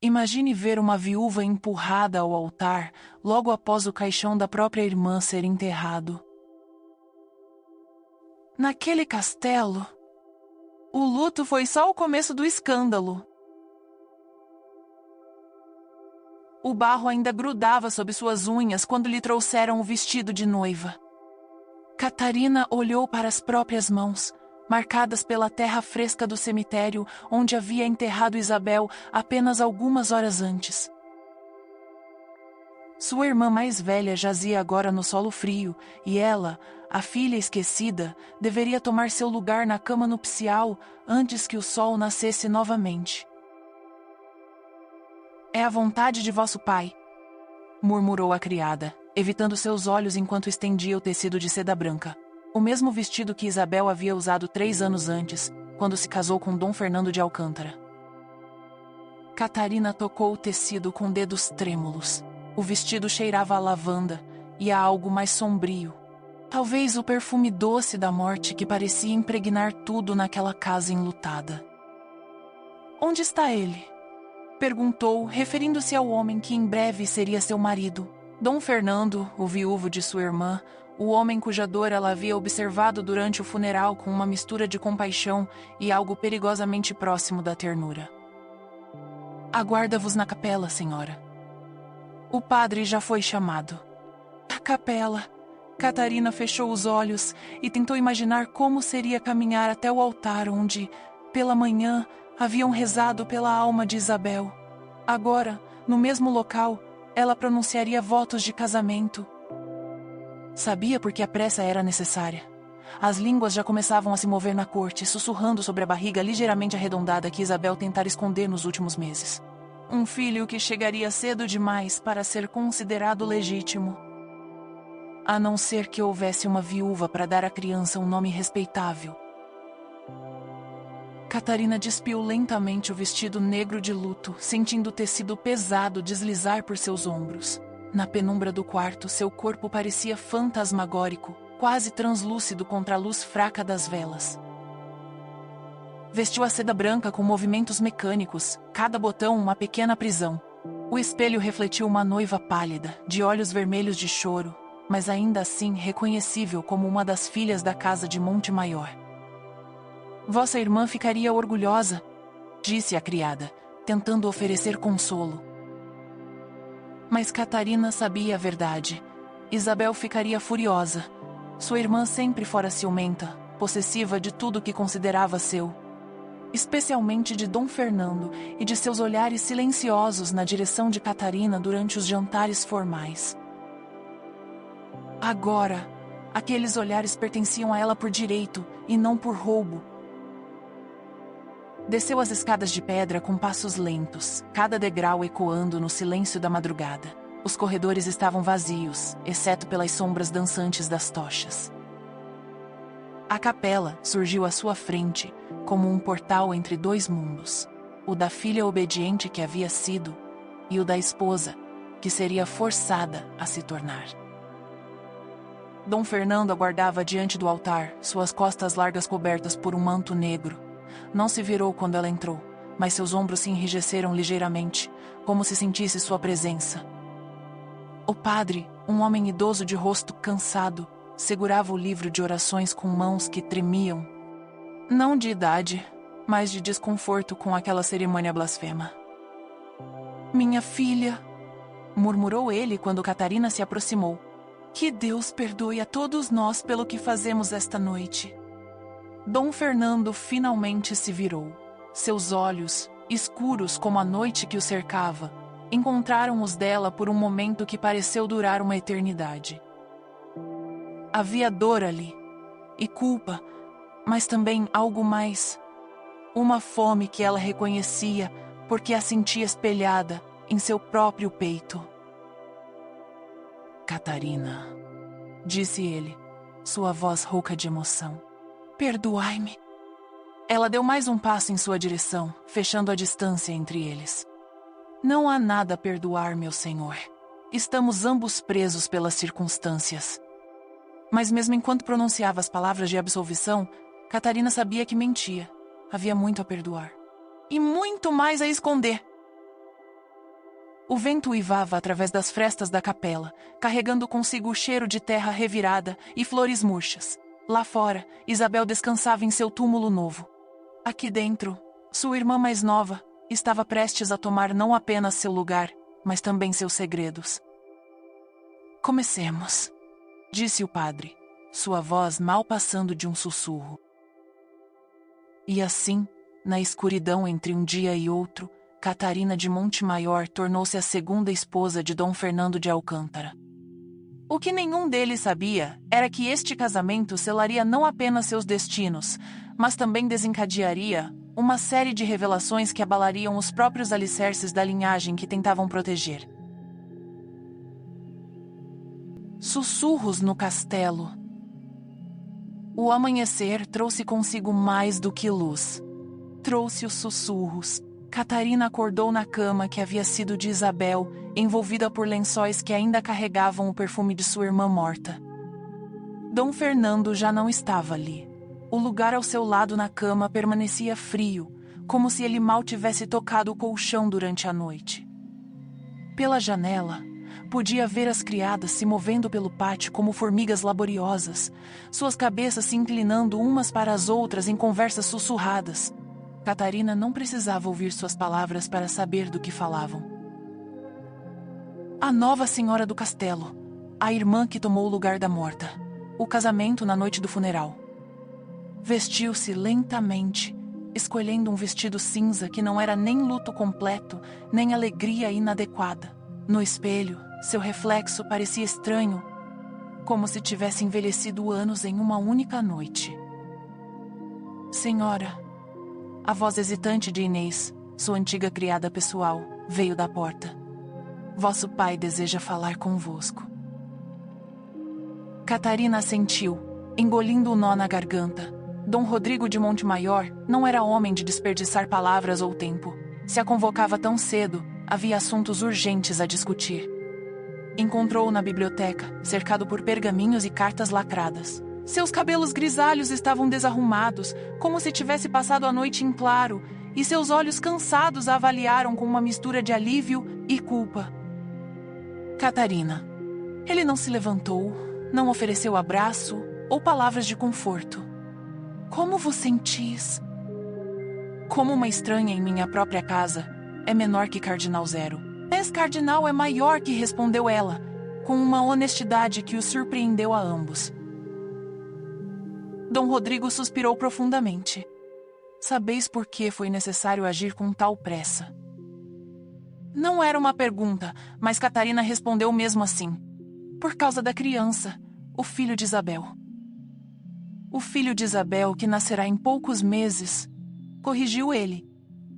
Imagine ver uma viúva empurrada ao altar logo após o caixão da própria irmã ser enterrado. Naquele castelo, o luto foi só o começo do escândalo. O barro ainda grudava sob suas unhas quando lhe trouxeram o vestido de noiva. Catarina olhou para as próprias mãos, marcadas pela terra fresca do cemitério onde havia enterrado Isabel apenas algumas horas antes. Sua irmã mais velha jazia agora no solo frio, e ela, a filha esquecida, deveria tomar seu lugar na cama nupcial antes que o sol nascesse novamente. "É a vontade de vosso pai", murmurou a criada, evitando seus olhos enquanto estendia o tecido de seda branca. O mesmo vestido que Isabel havia usado 3 anos antes, quando se casou com Dom Fernando de Alcântara. Catarina tocou o tecido com dedos trêmulos. O vestido cheirava a lavanda e a algo mais sombrio. Talvez o perfume doce da morte que parecia impregnar tudo naquela casa enlutada. "Onde está ele?" perguntou, referindo-se ao homem que em breve seria seu marido. Dom Fernando, o viúvo de sua irmã, o homem cuja dor ela havia observado durante o funeral com uma mistura de compaixão e algo perigosamente próximo da ternura. "Aguarda-vos na capela, senhora." O padre já foi chamado. A capela. Catarina fechou os olhos e tentou imaginar como seria caminhar até o altar onde, pela manhã, haviam rezado pela alma de Isabel. Agora, no mesmo local, ela pronunciaria votos de casamento. Sabia por que a pressa era necessária. As línguas já começavam a se mover na corte, sussurrando sobre a barriga ligeiramente arredondada que Isabel tentara esconder nos últimos meses. Um filho que chegaria cedo demais para ser considerado legítimo. A não ser que houvesse uma viúva para dar à criança um nome respeitável. Catarina despiu lentamente o vestido negro de luto, sentindo o tecido pesado deslizar por seus ombros. Na penumbra do quarto, seu corpo parecia fantasmagórico, quase translúcido contra a luz fraca das velas. Vestiu a seda branca com movimentos mecânicos, cada botão uma pequena prisão. O espelho refletiu uma noiva pálida, de olhos vermelhos de choro, mas ainda assim reconhecível como uma das filhas da casa de Monte Maior. "Vossa irmã ficaria orgulhosa", disse a criada, tentando oferecer consolo. Mas Catarina sabia a verdade. Isabel ficaria furiosa. Sua irmã sempre fora ciumenta, possessiva de tudo que considerava seu. Especialmente de Dom Fernando e de seus olhares silenciosos na direção de Catarina durante os jantares formais. Agora, aqueles olhares pertenciam a ela por direito e não por roubo. Desceu as escadas de pedra com passos lentos, cada degrau ecoando no silêncio da madrugada. Os corredores estavam vazios, exceto pelas sombras dançantes das tochas. A capela surgiu à sua frente, como um portal entre 2 mundos. O da filha obediente que havia sido, e o da esposa, que seria forçada a se tornar. Dom Fernando aguardava diante do altar, suas costas largas cobertas por um manto negro. Não se virou quando ela entrou, mas seus ombros se enrijeceram ligeiramente, como se sentisse sua presença. O padre, um homem idoso de rosto cansado, segurava o livro de orações com mãos que tremiam. Não de idade, mas de desconforto com aquela cerimônia blasfema. "Minha filha", murmurou ele quando Catarina se aproximou. "Que Deus perdoe a todos nós pelo que fazemos esta noite." Dom Fernando finalmente se virou. Seus olhos, escuros como a noite que o cercava, encontraram os dela por um momento que pareceu durar uma eternidade. Havia dor ali, e culpa, mas também algo mais. Uma fome que ela reconhecia porque a sentia espelhada em seu próprio peito. "Catarina", disse ele, sua voz rouca de emoção. "Perdoai-me." Ela deu mais um passo em sua direção, fechando a distância entre eles. "Não há nada a perdoar, meu senhor. Estamos ambos presos pelas circunstâncias." Mas mesmo enquanto pronunciava as palavras de absolvição, Catarina sabia que mentia. Havia muito a perdoar. E muito mais a esconder. O vento uivava através das frestas da capela, carregando consigo o cheiro de terra revirada e flores murchas. Lá fora, Isabel descansava em seu túmulo novo. Aqui dentro, sua irmã mais nova estava prestes a tomar não apenas seu lugar, mas também seus segredos. Comecemos, disse o padre, sua voz mal passando de um sussurro. E assim, na escuridão entre um dia e outro, Catarina de Montemaior tornou-se a segunda esposa de Dom Fernando de Alcântara. O que nenhum deles sabia era que este casamento selaria não apenas seus destinos, mas também desencadearia uma série de revelações que abalariam os próprios alicerces da linhagem que tentavam proteger. Sussurros no castelo. O amanhecer trouxe consigo mais do que luz. Trouxe os sussurros. Catarina acordou na cama que havia sido de Isabel, envolvida por lençóis que ainda carregavam o perfume de sua irmã morta. Dom Fernando já não estava ali. O lugar ao seu lado na cama permanecia frio, como se ele mal tivesse tocado o colchão durante a noite. Pela janela, podia ver as criadas se movendo pelo pátio como formigas laboriosas, suas cabeças se inclinando umas para as outras em conversas sussurradas. Catarina não precisava ouvir suas palavras para saber do que falavam. A nova senhora do castelo, a irmã que tomou o lugar da morta, o casamento na noite do funeral. Vestiu-se lentamente, escolhendo um vestido cinza que não era nem luto completo, nem alegria inadequada. No espelho, seu reflexo parecia estranho, como se tivesse envelhecido anos em uma única noite. Senhora, a voz hesitante de Inês, sua antiga criada pessoal, veio da porta. Vosso pai deseja falar convosco. Catarina assentiu, engolindo o nó na garganta. Dom Rodrigo de Montemaior não era homem de desperdiçar palavras ou tempo. Se a convocava tão cedo, havia assuntos urgentes a discutir. Encontrou-o na biblioteca, cercado por pergaminhos e cartas lacradas. Seus cabelos grisalhos estavam desarrumados, como se tivesse passado a noite em claro, e seus olhos cansados a avaliaram com uma mistura de alívio e culpa. Catarina. Ele não se levantou, não ofereceu abraço ou palavras de conforto. Como vos sentis? Como uma estranha em minha própria casa, é menor que Cardinal Zero. Ex-Cardinal é maior que, respondeu ela, com uma honestidade que os surpreendeu a ambos. Dom Rodrigo suspirou profundamente. Sabeis por que foi necessário agir com tal pressa? Não era uma pergunta, mas Catarina respondeu mesmo assim. Por causa da criança, o filho de Isabel. O filho de Isabel, que nascerá em poucos meses, corrigiu ele,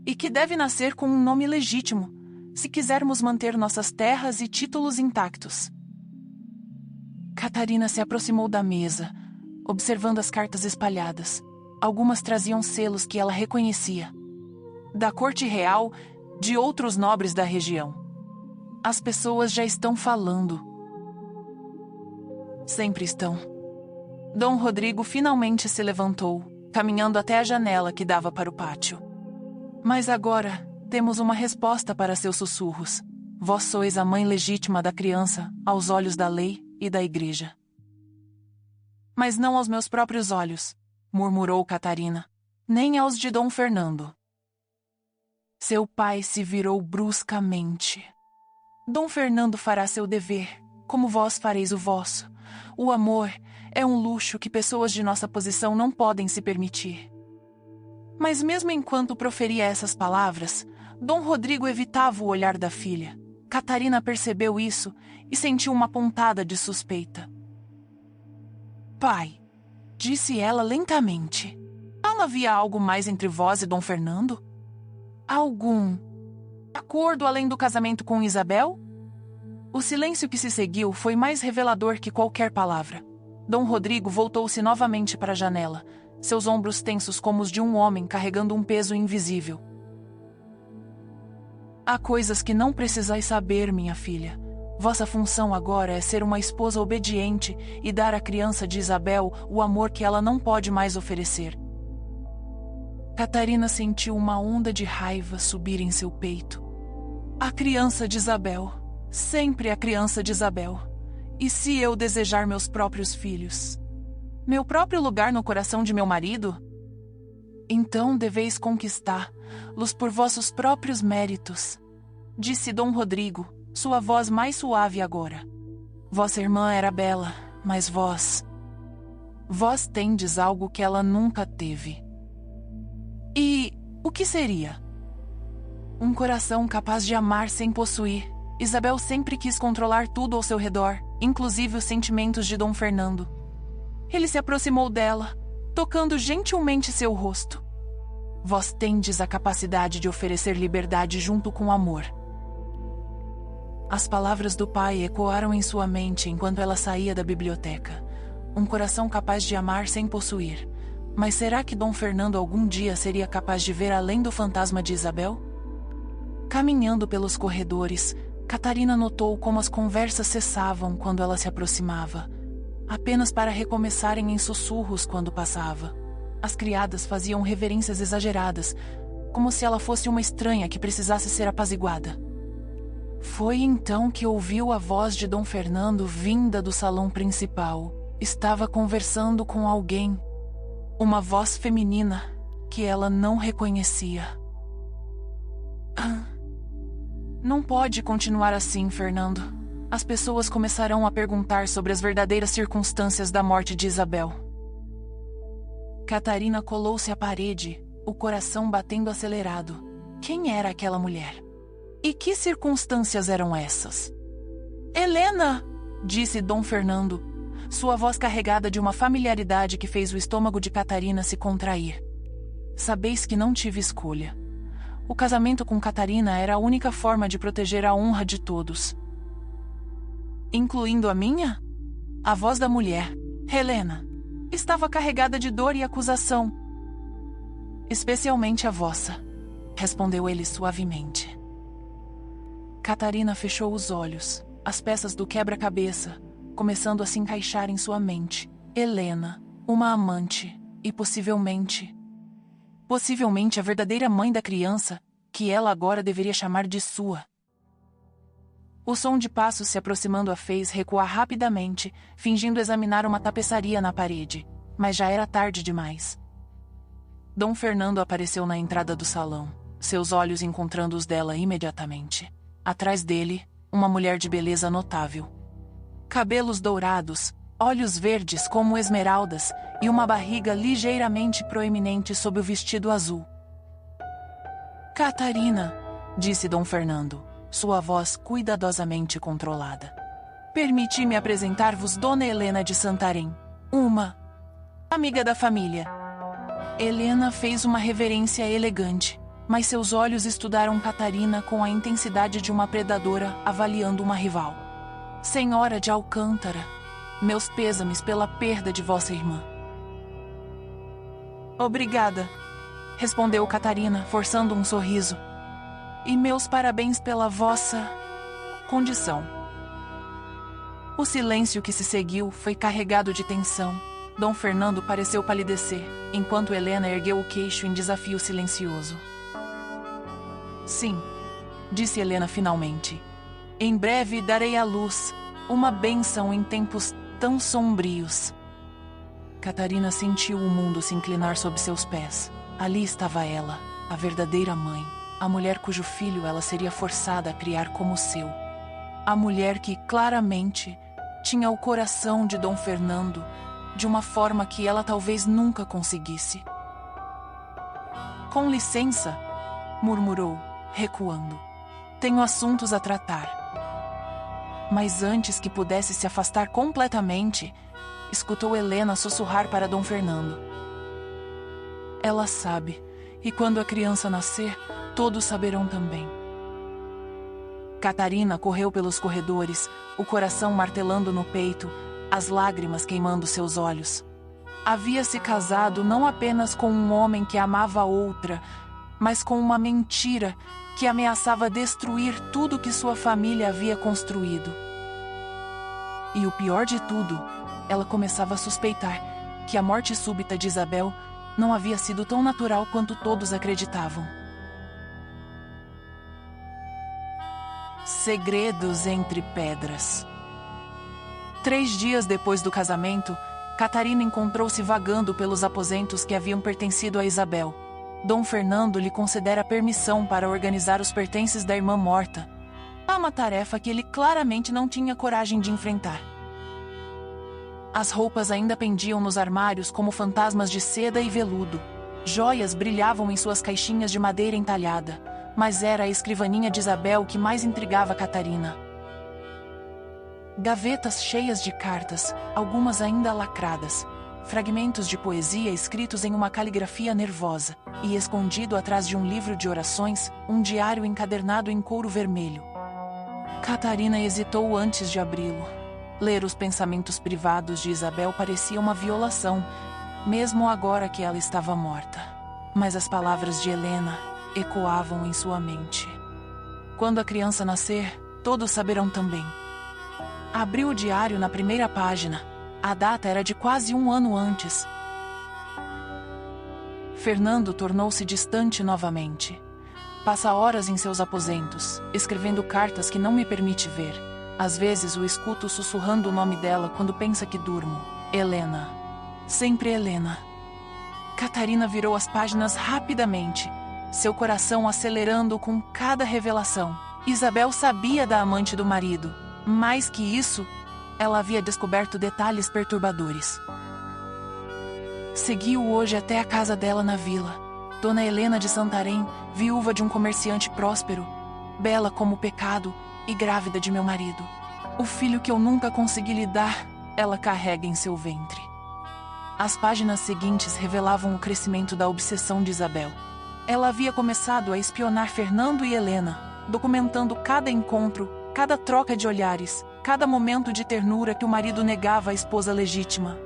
e que deve nascer com um nome legítimo, se quisermos manter nossas terras e títulos intactos. Catarina se aproximou da mesa, observando as cartas espalhadas. Algumas traziam selos que ela reconhecia. Da corte real, de outros nobres da região. As pessoas já estão falando. Sempre estão. Dom Rodrigo finalmente se levantou, caminhando até a janela que dava para o pátio. Mas agora temos uma resposta para seus sussurros. Vós sois a mãe legítima da criança, aos olhos da lei e da igreja. Mas não aos meus próprios olhos, murmurou Catarina, nem aos de Dom Fernando. Seu pai se virou bruscamente. Dom Fernando fará seu dever, como vós fareis o vosso. O amor é um luxo que pessoas de nossa posição não podem se permitir. Mas mesmo enquanto proferia essas palavras, Dom Rodrigo evitava o olhar da filha. Catarina percebeu isso e sentiu uma pontada de suspeita. Pai, disse ela lentamente, não havia algo mais entre vós e Dom Fernando? Algum acordo além do casamento com Isabel? O silêncio que se seguiu foi mais revelador que qualquer palavra. Dom Rodrigo voltou-se novamente para a janela, seus ombros tensos como os de um homem carregando um peso invisível. Há coisas que não precisais saber, minha filha. Vossa função agora é ser uma esposa obediente e dar à criança de Isabel o amor que ela não pode mais oferecer. Catarina sentiu uma onda de raiva subir em seu peito. A criança de Isabel. Sempre a criança de Isabel. E se eu desejar meus próprios filhos? Meu próprio lugar no coração de meu marido? Então deveis conquistá-los por vossos próprios méritos, disse Dom Rodrigo, sua voz mais suave agora. Vossa irmã era bela, mas vós tendes algo que ela nunca teve. E o que seria? Um coração capaz de amar sem possuir. Isabel sempre quis controlar tudo ao seu redor, inclusive os sentimentos de Dom Fernando. Ele se aproximou dela, tocando gentilmente seu rosto. Vós tendes a capacidade de oferecer liberdade junto com amor. As palavras do pai ecoaram em sua mente enquanto ela saía da biblioteca. Um coração capaz de amar sem possuir. Mas será que Dom Fernando algum dia seria capaz de ver além do fantasma de Isabel? Caminhando pelos corredores, Catarina notou como as conversas cessavam quando ela se aproximava, apenas para recomeçarem em sussurros quando passava. As criadas faziam reverências exageradas, como se ela fosse uma estranha que precisasse ser apaziguada. Foi então que ouviu a voz de Dom Fernando vinda do salão principal. Estava conversando com alguém. Uma voz feminina que ela não reconhecia. Não pode continuar assim, Fernando. As pessoas começarão a perguntar sobre as verdadeiras circunstâncias da morte de Isabel. Catarina colou-se à parede, o coração batendo acelerado. Quem era aquela mulher? E que circunstâncias eram essas? Helena! Disse Dom Fernando, sua voz carregada de uma familiaridade que fez o estômago de Catarina se contrair. Sabeis que não tive escolha. O casamento com Catarina era a única forma de proteger a honra de todos. Incluindo a minha? A voz da mulher, Helena, estava carregada de dor e acusação. Especialmente a vossa, respondeu ele suavemente. Catarina fechou os olhos, as peças do quebra-cabeça, começando a se encaixar em sua mente. Helena, uma amante, e possivelmente a verdadeira mãe da criança, que ela agora deveria chamar de sua. O som de passos se aproximando a fez recuar rapidamente, fingindo examinar uma tapeçaria na parede, mas já era tarde demais. Dom Fernando apareceu na entrada do salão, seus olhos encontrando os dela imediatamente. Atrás dele, uma mulher de beleza notável. Cabelos dourados, olhos verdes como esmeraldas e uma barriga ligeiramente proeminente sob o vestido azul. Catarina, disse Dom Fernando, sua voz cuidadosamente controlada. Permiti-me apresentar-vos Dona Helena de Santarém, uma amiga da família. Helena fez uma reverência elegante, mas seus olhos estudaram Catarina com a intensidade de uma predadora avaliando uma rival. Senhora de Alcântara, meus pêsames pela perda de vossa irmã. Obrigada, respondeu Catarina, forçando um sorriso. E meus parabéns pela vossa condição. O silêncio que se seguiu foi carregado de tensão. Dom Fernando pareceu palidecer, enquanto Helena ergueu o queixo em desafio silencioso. Sim, disse Helena finalmente. Em breve darei à luz uma bênção em tempos tão sombrios. Catarina sentiu o mundo se inclinar sob seus pés. Ali estava ela, a verdadeira mãe, a mulher cujo filho ela seria forçada a criar como seu. A mulher que, claramente, tinha o coração de Dom Fernando, de uma forma que ela talvez nunca conseguisse. Com licença, murmurou, recuando. Tenho assuntos a tratar. Mas antes que pudesse se afastar completamente, escutou Helena sussurrar para Dom Fernando. Ela sabe, e quando a criança nascer, todos saberão também. Catarina correu pelos corredores, o coração martelando no peito, as lágrimas queimando seus olhos. Havia se casado não apenas com um homem que amava outra, mas com uma mentira que ameaçava destruir tudo que sua família havia construído. E o pior de tudo, ela começava a suspeitar que a morte súbita de Isabel não havia sido tão natural quanto todos acreditavam. Segredos entre pedras. 3 dias depois do casamento, Catarina encontrou-se vagando pelos aposentos que haviam pertencido a Isabel. Dom Fernando lhe concedera permissão para organizar os pertences da irmã morta, uma tarefa que ele claramente não tinha coragem de enfrentar. As roupas ainda pendiam nos armários como fantasmas de seda e veludo. Joias brilhavam em suas caixinhas de madeira entalhada, mas era a escrivaninha de Isabel que mais intrigava Catarina. Gavetas cheias de cartas, algumas ainda lacradas, fragmentos de poesia escritos em uma caligrafia nervosa, e escondido atrás de um livro de orações, um diário encadernado em couro vermelho. Catarina hesitou antes de abri-lo. Ler os pensamentos privados de Isabel parecia uma violação, mesmo agora que ela estava morta. Mas as palavras de Helena ecoavam em sua mente. Quando a criança nascer, todos saberão também. Abriu o diário na primeira página. A data era de quase 1 ano antes. Fernando tornou-se distante novamente. Passa horas em seus aposentos, escrevendo cartas que não me permite ver. Às vezes o escuto sussurrando o nome dela quando pensa que durmo. Helena. Sempre Helena. Catarina virou as páginas rapidamente, seu coração acelerando com cada revelação. Isabel sabia da amante do marido. Mais que isso, ela havia descoberto detalhes perturbadores. Seguiu hoje até a casa dela na vila. Dona Helena de Santarém, viúva de um comerciante próspero, bela como o pecado e grávida de meu marido. O filho que eu nunca consegui lhe dar, ela carrega em seu ventre. As páginas seguintes revelavam o crescimento da obsessão de Isabel. Ela havia começado a espionar Fernando e Helena, documentando cada encontro, cada troca de olhares, cada momento de ternura que o marido negava à esposa legítima.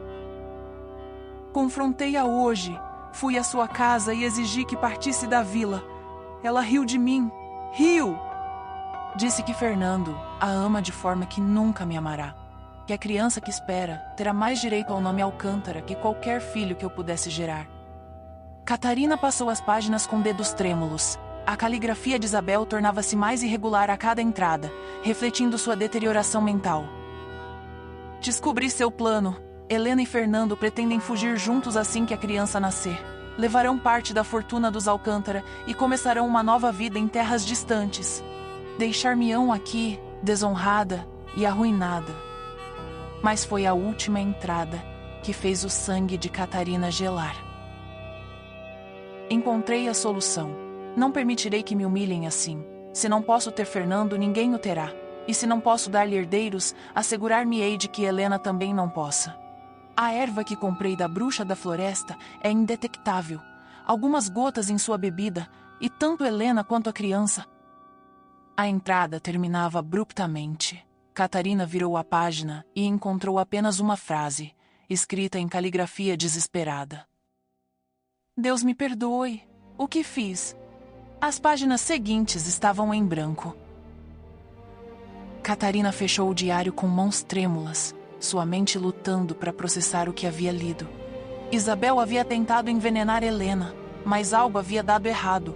Confrontei-a hoje. Fui à sua casa e exigi que partisse da vila. Ela riu de mim. Riu! Disse que Fernando a ama de forma que nunca me amará. Que a criança que espera terá mais direito ao nome Alcântara que qualquer filho que eu pudesse gerar. Catarina passou as páginas com dedos trêmulos. A caligrafia de Isabel tornava-se mais irregular a cada entrada, refletindo sua deterioração mental. Descobri seu plano. Helena e Fernando pretendem fugir juntos assim que a criança nascer. Levarão parte da fortuna dos Alcântara e começarão uma nova vida em terras distantes. Deixar-me-ão aqui, desonrada e arruinada. Mas foi a última entrada que fez o sangue de Catarina gelar. Encontrei a solução. Não permitirei que me humilhem assim. Se não posso ter Fernando, ninguém o terá. E se não posso dar-lhe herdeiros, assegurar-me-ei de que Helena também não possa. A erva que comprei da bruxa da floresta é indetectável. Algumas gotas em sua bebida, e tanto Helena quanto a criança. A entrada terminava abruptamente. Catarina virou a página e encontrou apenas uma frase, escrita em caligrafia desesperada. Deus me perdoe. O que fiz? As páginas seguintes estavam em branco. Catarina fechou o diário com mãos trêmulas, sua mente lutando para processar o que havia lido. Isabel havia tentado envenenar Helena, mas algo havia dado errado.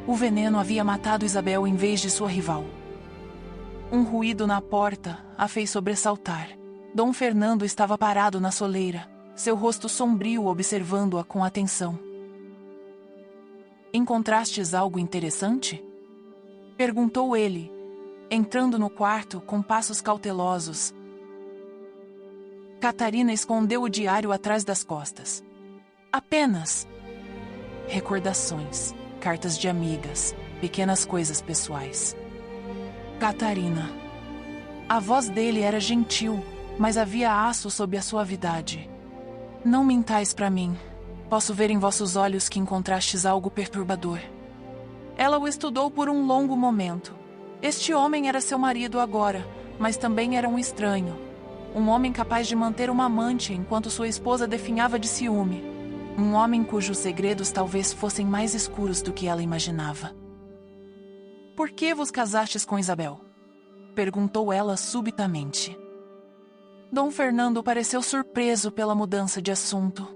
O veneno havia matado Isabel em vez de sua rival. Um ruído na porta a fez sobressaltar. Dom Fernando estava parado na soleira, seu rosto sombrio observando-a com atenção. Encontrastes algo interessante? Perguntou ele, entrando no quarto com passos cautelosos. Catarina escondeu o diário atrás das costas. Apenas recordações, cartas de amigas, pequenas coisas pessoais. Catarina. A voz dele era gentil, mas havia aço sob a suavidade. Não mintais para mim. Posso ver em vossos olhos que encontrastes algo perturbador. Ela o estudou por um longo momento. Este homem era seu marido agora, mas também era um estranho. Um homem capaz de manter uma amante enquanto sua esposa definhava de ciúme. Um homem cujos segredos talvez fossem mais escuros do que ela imaginava. Por que vos casastes com Isabel? Perguntou ela subitamente. Dom Fernando pareceu surpreso pela mudança de assunto.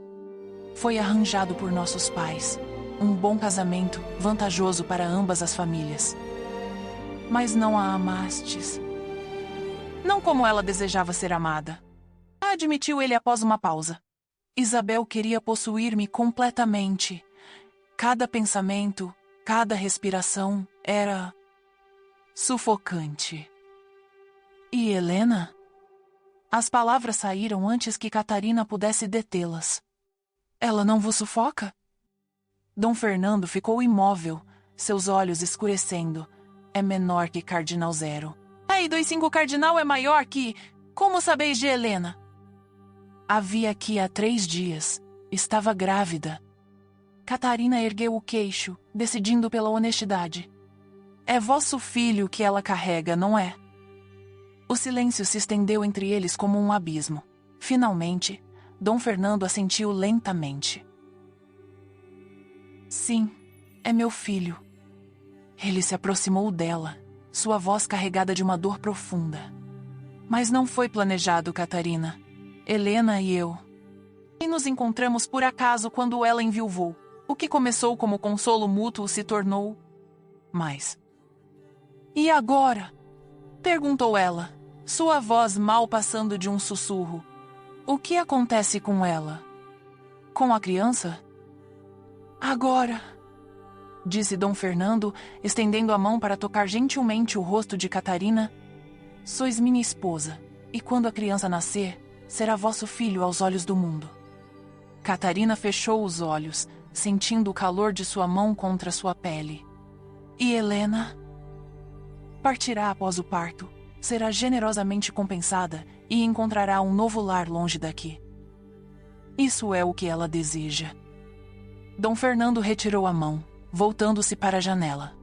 Foi arranjado por nossos pais. Um bom casamento, vantajoso para ambas as famílias. mas não a amastes. Não como ela desejava ser amada, admitiu ele após uma pausa. Isabel queria possuir-me completamente. Cada pensamento, cada respiração era sufocante. E Helena? As palavras saíram antes que Catarina pudesse detê-las. Ela não vos sufoca? Dom Fernando ficou imóvel, seus olhos escurecendo. É menor que Cardinal Zero. Aí, 25 Cardinal é maior que... Como sabeis de Helena? Havia aqui há 3 dias. Estava grávida. Catarina ergueu o queixo, decidindo pela honestidade. É vosso filho que ela carrega, não é? O silêncio se estendeu entre eles como um abismo. Finalmente, Dom Fernando assentiu lentamente. Sim, é meu filho. Ele se aproximou dela, sua voz carregada de uma dor profunda. Mas não foi planejado, Catarina. Helena e eu. E nos encontramos por acaso quando ela enviuvou. O que começou como consolo mútuo se tornou... mais. E agora? Perguntou ela, sua voz mal passando de um sussurro. O que acontece com ela? Com a criança? Agora, disse Dom Fernando, estendendo a mão para tocar gentilmente o rosto de Catarina. Sois minha esposa, e quando a criança nascer, será vosso filho aos olhos do mundo. Catarina fechou os olhos, sentindo o calor de sua mão contra sua pele. E Helena? Partirá após o parto, será generosamente compensada e encontrará um novo lar longe daqui. Isso é o que ela deseja. Dom Fernando retirou a mão, voltando-se para a janela.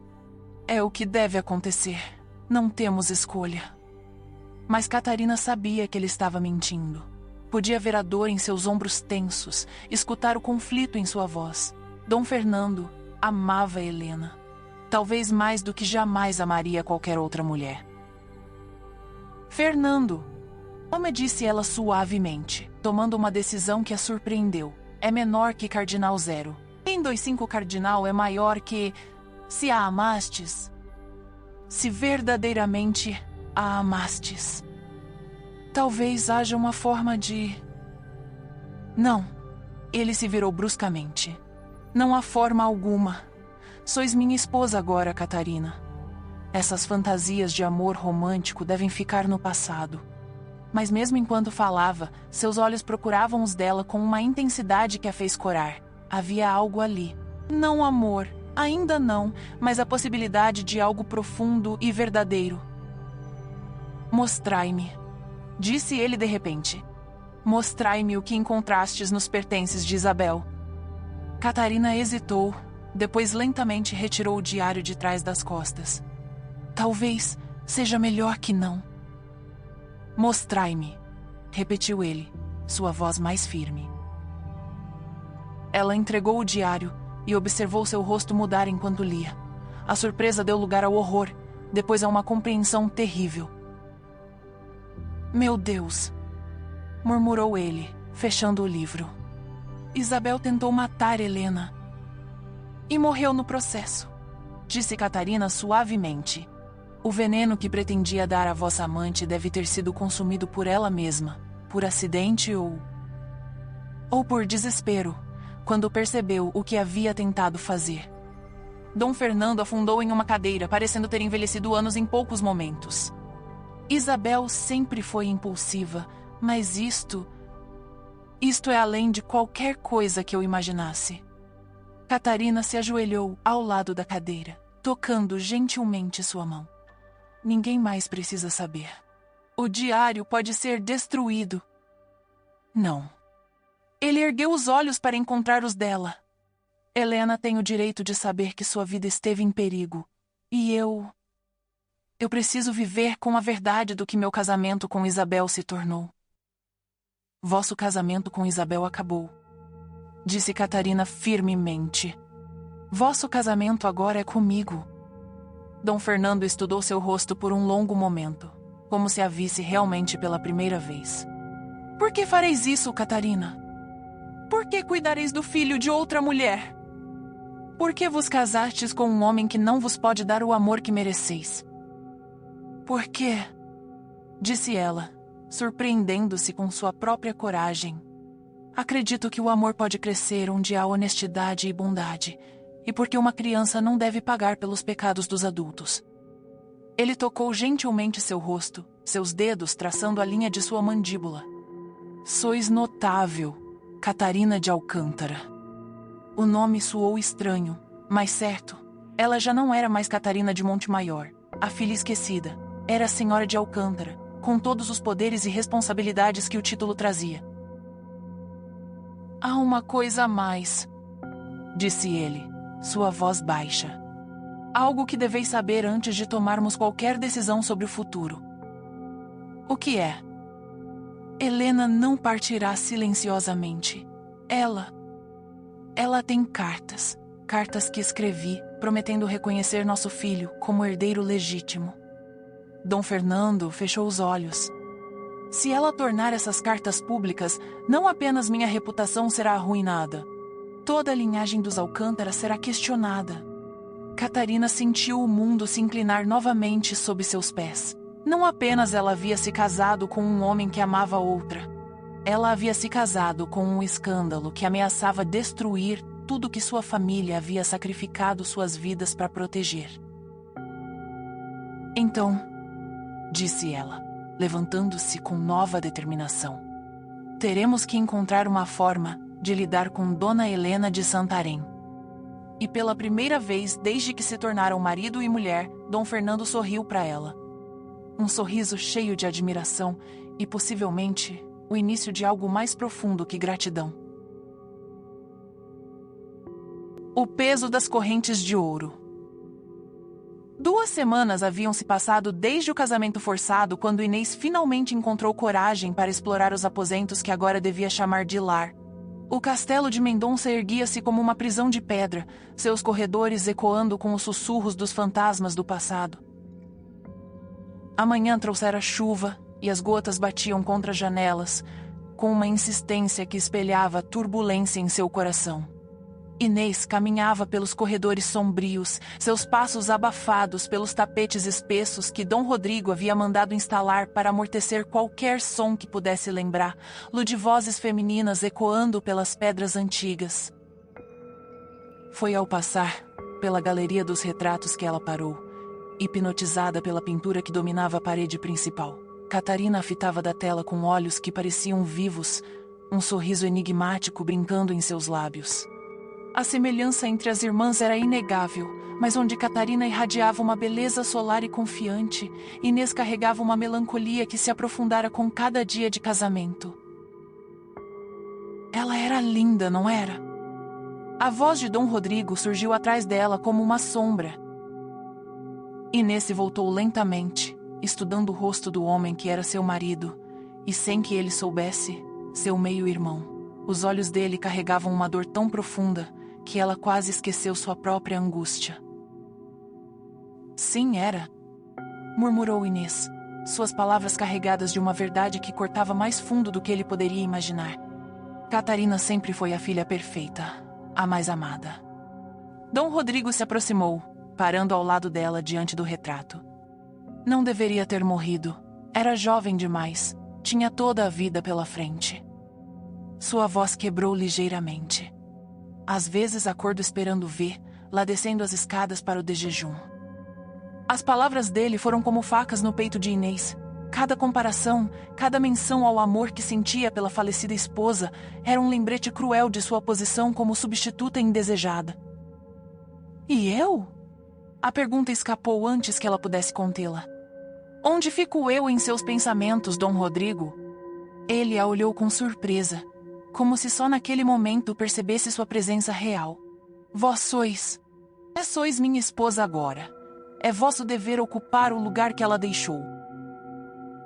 É o que deve acontecer. Não temos escolha. Mas Catarina sabia que ele estava mentindo. Podia ver a dor em seus ombros tensos, escutar o conflito em sua voz. Dom Fernando amava Helena. Talvez mais do que jamais amaria qualquer outra mulher. Fernando, como disse ela suavemente, tomando uma decisão que a surpreendeu. É menor que Cardinal Zero. Em 25 Cardinal é maior que... Se a amastes. Se verdadeiramente a amastes. Talvez haja uma forma de... Não. Ele se virou bruscamente. Não há forma alguma. Sois minha esposa agora, Catarina. Essas fantasias de amor romântico devem ficar no passado. Mas mesmo enquanto falava, seus olhos procuravam os dela com uma intensidade que a fez corar. Havia algo ali. Não amor, ainda não, mas a possibilidade de algo profundo e verdadeiro. Mostrai-me, disse ele de repente. Mostrai-me o que encontrastes nos pertences de Isabel. Catarina hesitou, depois lentamente retirou o diário de trás das costas. Talvez seja melhor que não. Mostrai-me, repetiu ele, sua voz mais firme. Ela entregou o diário e observou seu rosto mudar enquanto lia. A surpresa deu lugar ao horror, depois a uma compreensão terrível. Meu Deus, murmurou ele, fechando o livro. Isabel tentou matar Helena. E morreu no processo, disse Catarina suavemente. O veneno que pretendia dar à vossa amante deve ter sido consumido por ela mesma, por acidente ou por desespero, quando percebeu o que havia tentado fazer. Dom Fernando afundou em uma cadeira, parecendo ter envelhecido anos em poucos momentos. Isabel sempre foi impulsiva, mas isto é além de qualquer coisa que eu imaginasse. Catarina se ajoelhou ao lado da cadeira, tocando gentilmente sua mão. Ninguém mais precisa saber. O diário pode ser destruído. Não. Ele ergueu os olhos para encontrar os dela. Helena tem o direito de saber que sua vida esteve em perigo. E eu preciso viver com a verdade do que meu casamento com Isabel se tornou. Vosso casamento com Isabel acabou, disse Catarina firmemente. Vosso casamento agora é comigo. Dom Fernando estudou seu rosto por um longo momento, como se a visse realmente pela primeira vez. Por que fareis isso, Catarina? Por que cuidareis do filho de outra mulher? Por que vos casastes com um homem que não vos pode dar o amor que mereceis? Por quê? Disse ela, surpreendendo-se com sua própria coragem. Acredito que o amor pode crescer onde há honestidade e bondade, e porque uma criança não deve pagar pelos pecados dos adultos. Ele tocou gentilmente seu rosto, seus dedos traçando a linha de sua mandíbula. Sois notável, Catarina de Alcântara. O nome soou estranho, mas certo. Ela já não era mais Catarina de Montemaior, a filha esquecida. Era a senhora de Alcântara, com todos os poderes e responsabilidades que o título trazia. Há uma coisa a mais, disse ele, sua voz baixa. Algo que deveis saber antes de tomarmos qualquer decisão sobre o futuro. O que é? Helena não partirá silenciosamente. Ela tem cartas que escrevi, prometendo reconhecer nosso filho como herdeiro legítimo. Dom Fernando fechou os olhos. Se ela tornar essas cartas públicas, não apenas minha reputação será arruinada. Toda a linhagem dos Alcântara será questionada. Catarina sentiu o mundo se inclinar novamente sob seus pés. Não apenas ela havia se casado com um homem que amava outra. Ela havia se casado com um escândalo que ameaçava destruir tudo que sua família havia sacrificado suas vidas para proteger. Então, disse ela, levantando-se com nova determinação, teremos que encontrar uma forma de lidar com Dona Helena de Santarém. E pela primeira vez desde que se tornaram marido e mulher, Dom Fernando sorriu para ela. Um sorriso cheio de admiração e, possivelmente, o início de algo mais profundo que gratidão. O peso das correntes de ouro. 2 semanas haviam se passado desde o casamento forçado quando Inês finalmente encontrou coragem para explorar os aposentos que agora devia chamar de lar. O castelo de Mendonça erguia-se como uma prisão de pedra, seus corredores ecoando com os sussurros dos fantasmas do passado. A manhã trouxera chuva e as gotas batiam contra as janelas, com uma insistência que espelhava turbulência em seu coração. Inês caminhava pelos corredores sombrios, seus passos abafados pelos tapetes espessos que Dom Rodrigo havia mandado instalar para amortecer qualquer som que pudesse lembrar, ludivozes femininas ecoando pelas pedras antigas. Foi ao passar pela galeria dos retratos que ela parou, hipnotizada pela pintura que dominava a parede principal. Catarina a fitava da tela com olhos que pareciam vivos, um sorriso enigmático brincando em seus lábios. A semelhança entre as irmãs era inegável, mas onde Catarina irradiava uma beleza solar e confiante, Inês carregava uma melancolia que se aprofundara com cada dia de casamento. Ela era linda, não era? A voz de Dom Rodrigo surgiu atrás dela como uma sombra. Inês se voltou lentamente, estudando o rosto do homem que era seu marido, e sem que ele soubesse, seu meio-irmão. Os olhos dele carregavam uma dor tão profunda que ela quase esqueceu sua própria angústia. Sim, era, murmurou Inês, suas palavras carregadas de uma verdade que cortava mais fundo do que ele poderia imaginar. Catarina sempre foi a filha perfeita, a mais amada. Dom Rodrigo se aproximou, parando ao lado dela diante do retrato. Não deveria ter morrido. Era jovem demais. Tinha toda a vida pela frente. Sua voz quebrou ligeiramente. Às vezes acordo esperando ver, lá descendo as escadas para o de jejum. As palavras dele foram como facas no peito de Inês. Cada comparação, cada menção ao amor que sentia pela falecida esposa era um lembrete cruel de sua posição como substituta indesejada. E eu? A pergunta escapou antes que ela pudesse contê-la. Onde fico eu em seus pensamentos, Dom Rodrigo? Ele a olhou com surpresa, como se só naquele momento percebesse sua presença real. Vós sois minha esposa agora. É vosso dever ocupar o lugar que ela deixou.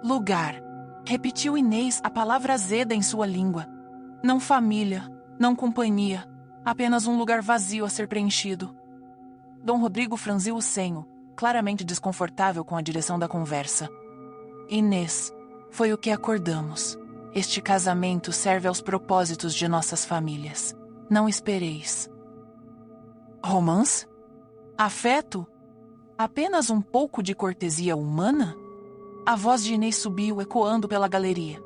Lugar, repetiu Inês a palavra azeda em sua língua. Não família, não companhia, apenas um lugar vazio a ser preenchido. Dom Rodrigo franziu o senho, claramente desconfortável com a direção da conversa. Inês, foi o que acordamos. Este casamento serve aos propósitos de nossas famílias. Não espereis. Romance? Afeto? Apenas um pouco de cortesia humana? A voz de Inês subiu, ecoando pela galeria.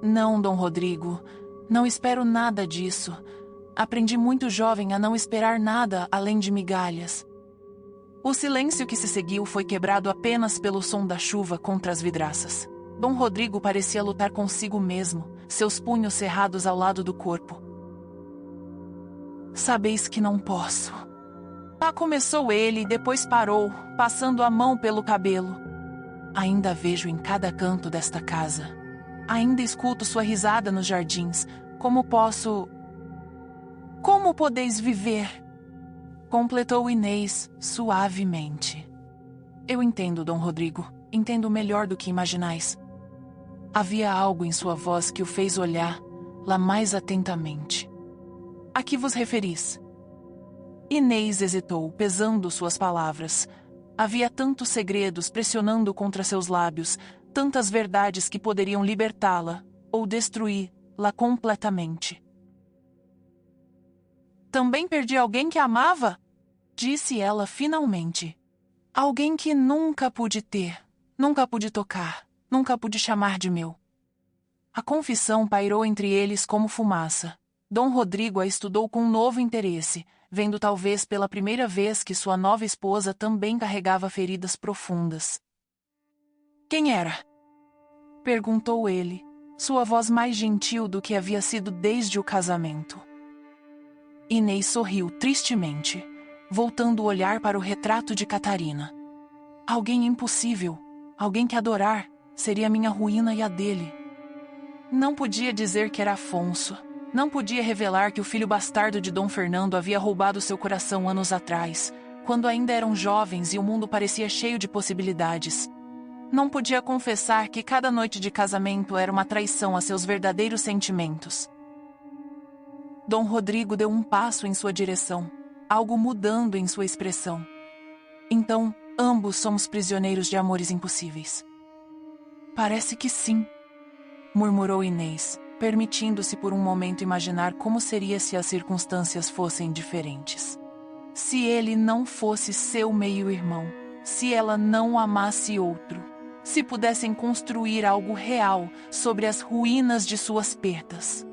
Não, Dom Rodrigo, não espero nada disso. Aprendi muito jovem a não esperar nada além de migalhas. O silêncio que se seguiu foi quebrado apenas pelo som da chuva contra as vidraças. Dom Rodrigo parecia lutar consigo mesmo, seus punhos cerrados ao lado do corpo. Sabeis que não posso. Começou ele e depois parou, passando a mão pelo cabelo. Ainda vejo em cada canto desta casa. Ainda escuto sua risada nos jardins. Como posso... Como podeis viver? Completou Inês, suavemente. Eu entendo, Dom Rodrigo. Entendo melhor do que imaginais. Havia algo em sua voz que o fez olhar lá mais atentamente. A que vos referis? Inês hesitou, pesando suas palavras. Havia tantos segredos pressionando contra seus lábios, tantas verdades que poderiam libertá-la ou destruí-la completamente. Também perdi alguém que amava? Disse ela finalmente. Alguém que nunca pude ter, nunca pude tocar, nunca pude chamar de meu. A confissão pairou entre eles como fumaça. Dom Rodrigo a estudou com novo interesse, vendo talvez pela primeira vez que sua nova esposa também carregava feridas profundas. Quem era? Perguntou ele, sua voz mais gentil do que havia sido desde o casamento. Inês sorriu tristemente, voltando o olhar para o retrato de Catarina. Alguém impossível, alguém que adorar, seria minha ruína e a dele. Não podia dizer que era Afonso. Não podia revelar que o filho bastardo de Dom Fernando havia roubado seu coração anos atrás, quando ainda eram jovens e o mundo parecia cheio de possibilidades. Não podia confessar que cada noite de casamento era uma traição a seus verdadeiros sentimentos. Dom Rodrigo deu um passo em sua direção, algo mudando em sua expressão. Então, ambos somos prisioneiros de amores impossíveis. Parece que sim, murmurou Inês, permitindo-se por um momento imaginar como seria se as circunstâncias fossem diferentes. Se ele não fosse seu meio-irmão, se ela não amasse outro, se pudessem construir algo real sobre as ruínas de suas perdas.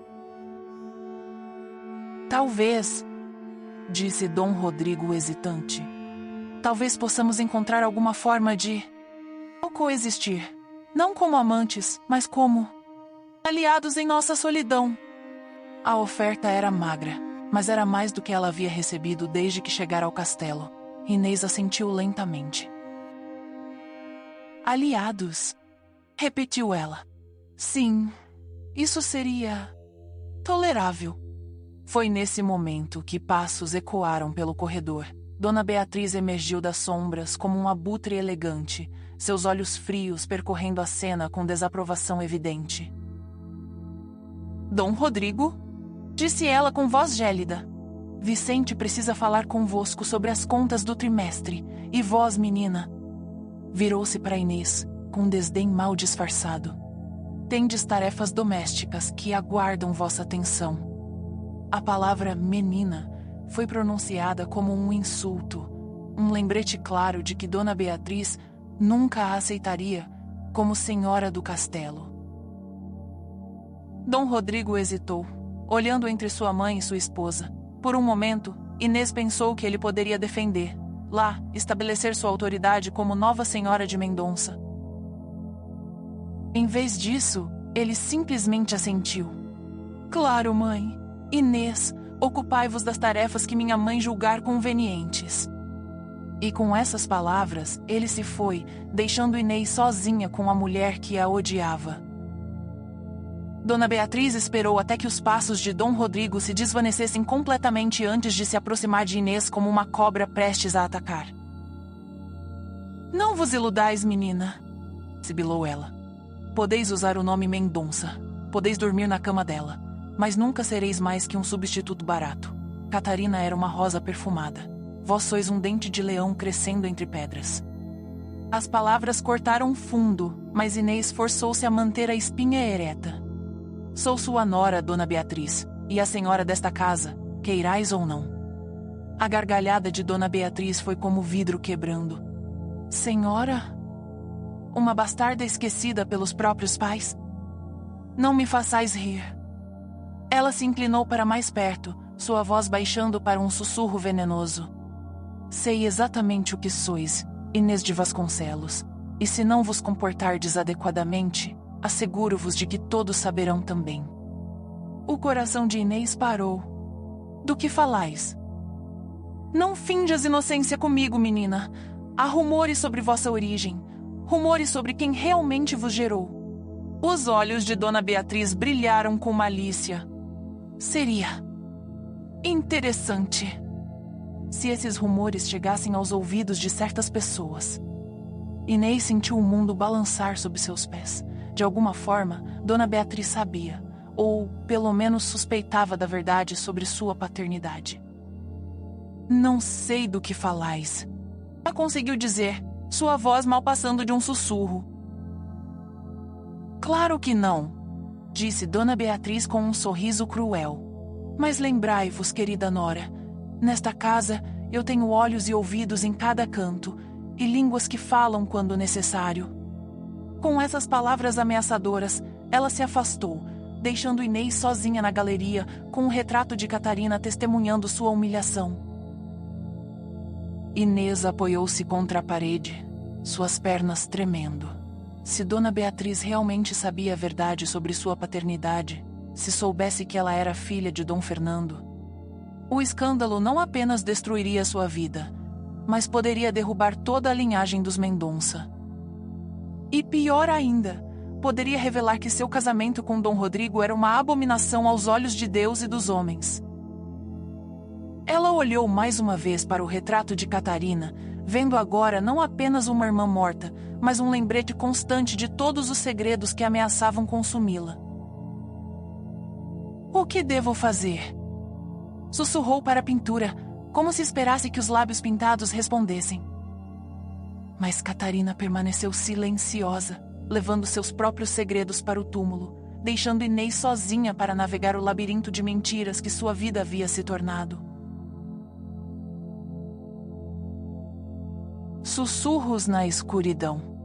Talvez, disse Dom Rodrigo hesitante, talvez possamos encontrar alguma forma de coexistir, não como amantes, mas como aliados em nossa solidão. A oferta era magra, mas era mais do que ela havia recebido desde que chegara ao castelo. Inês assentiu lentamente. Aliados, repetiu ela. Sim, isso seria tolerável. Foi nesse momento que passos ecoaram pelo corredor. Dona Beatriz emergiu das sombras como um abutre elegante, seus olhos frios percorrendo a cena com desaprovação evidente. Dom Rodrigo? Disse ela com voz gélida. Vicente precisa falar convosco sobre as contas do trimestre. E vós, menina? Virou-se para Inês, com desdém mal disfarçado. Tendes tarefas domésticas que aguardam vossa atenção. A palavra menina foi pronunciada como um insulto, um lembrete claro de que Dona Beatriz nunca a aceitaria como senhora do castelo. Dom Rodrigo hesitou, olhando entre sua mãe e sua esposa. Por um momento, Inês pensou que ele poderia defender, lá, estabelecer sua autoridade como nova senhora de Mendonça. Em vez disso, ele simplesmente assentiu. Claro, mãe. Inês, ocupai-vos das tarefas que minha mãe julgar convenientes. E com essas palavras, ele se foi, deixando Inês sozinha com a mulher que a odiava. Dona Beatriz esperou até que os passos de Dom Rodrigo se desvanecessem completamente antes de se aproximar de Inês como uma cobra prestes a atacar. Não vos iludais, menina, sibilou ela. Podeis usar o nome Mendonça, podeis dormir na cama dela, mas nunca sereis mais que um substituto barato. Catarina era uma rosa perfumada. Vós sois um dente de leão crescendo entre pedras. As palavras cortaram fundo, mas Inês forçou-se a manter a espinha ereta. Sou sua nora, Dona Beatriz, e a senhora desta casa, queirais ou não. A gargalhada de Dona Beatriz foi como vidro quebrando. Senhora? Uma bastarda esquecida pelos próprios pais? Não me façais rir. Ela se inclinou para mais perto, sua voz baixando para um sussurro venenoso. Sei exatamente o que sois, Inês de Vasconcelos, e se não vos comportardes adequadamente, asseguro-vos de que todos saberão também. O coração de Inês parou. Do que falais? Não finjas inocência comigo, menina. Há rumores sobre vossa origem, rumores sobre quem realmente vos gerou. Os olhos de Dona Beatriz brilharam com malícia. Seria interessante se esses rumores chegassem aos ouvidos de certas pessoas. Inês sentiu o mundo balançar sob seus pés. De alguma forma, Dona Beatriz sabia, ou pelo menos suspeitava da verdade sobre sua paternidade. Não sei do que falais. Ela conseguiu dizer, sua voz mal passando de um sussurro. Claro que não, disse Dona Beatriz com um sorriso cruel. Mas lembrai-vos, querida nora, nesta casa eu tenho olhos e ouvidos em cada canto, e línguas que falam quando necessário. Com essas palavras ameaçadoras, ela se afastou, deixando Inês sozinha na galeria, com o retrato de Catarina testemunhando sua humilhação. Inês apoiou-se contra a parede, suas pernas tremendo. Se Dona Beatriz realmente sabia a verdade sobre sua paternidade, se soubesse que ela era filha de Dom Fernando, o escândalo não apenas destruiria sua vida, mas poderia derrubar toda a linhagem dos Mendonça. E pior ainda, poderia revelar que seu casamento com Dom Rodrigo era uma abominação aos olhos de Deus e dos homens. Ela olhou mais uma vez para o retrato de Catarina, vendo agora não apenas uma irmã morta, mas um lembrete constante de todos os segredos que ameaçavam consumi-la. O que devo fazer? Sussurrou para a pintura, como se esperasse que os lábios pintados respondessem. Mas Catarina permaneceu silenciosa, levando seus próprios segredos para o túmulo, deixando Inês sozinha para navegar o labirinto de mentiras que sua vida havia se tornado. Sussurros na escuridão.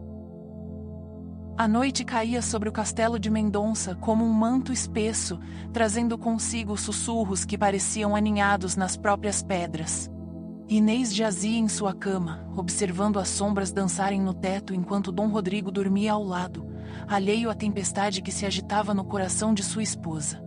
A noite caía sobre o castelo de Mendonça como um manto espesso, trazendo consigo sussurros que pareciam aninhados nas próprias pedras. Inês jazia em sua cama, observando as sombras dançarem no teto enquanto Dom Rodrigo dormia ao lado, alheio à tempestade que se agitava no coração de sua esposa.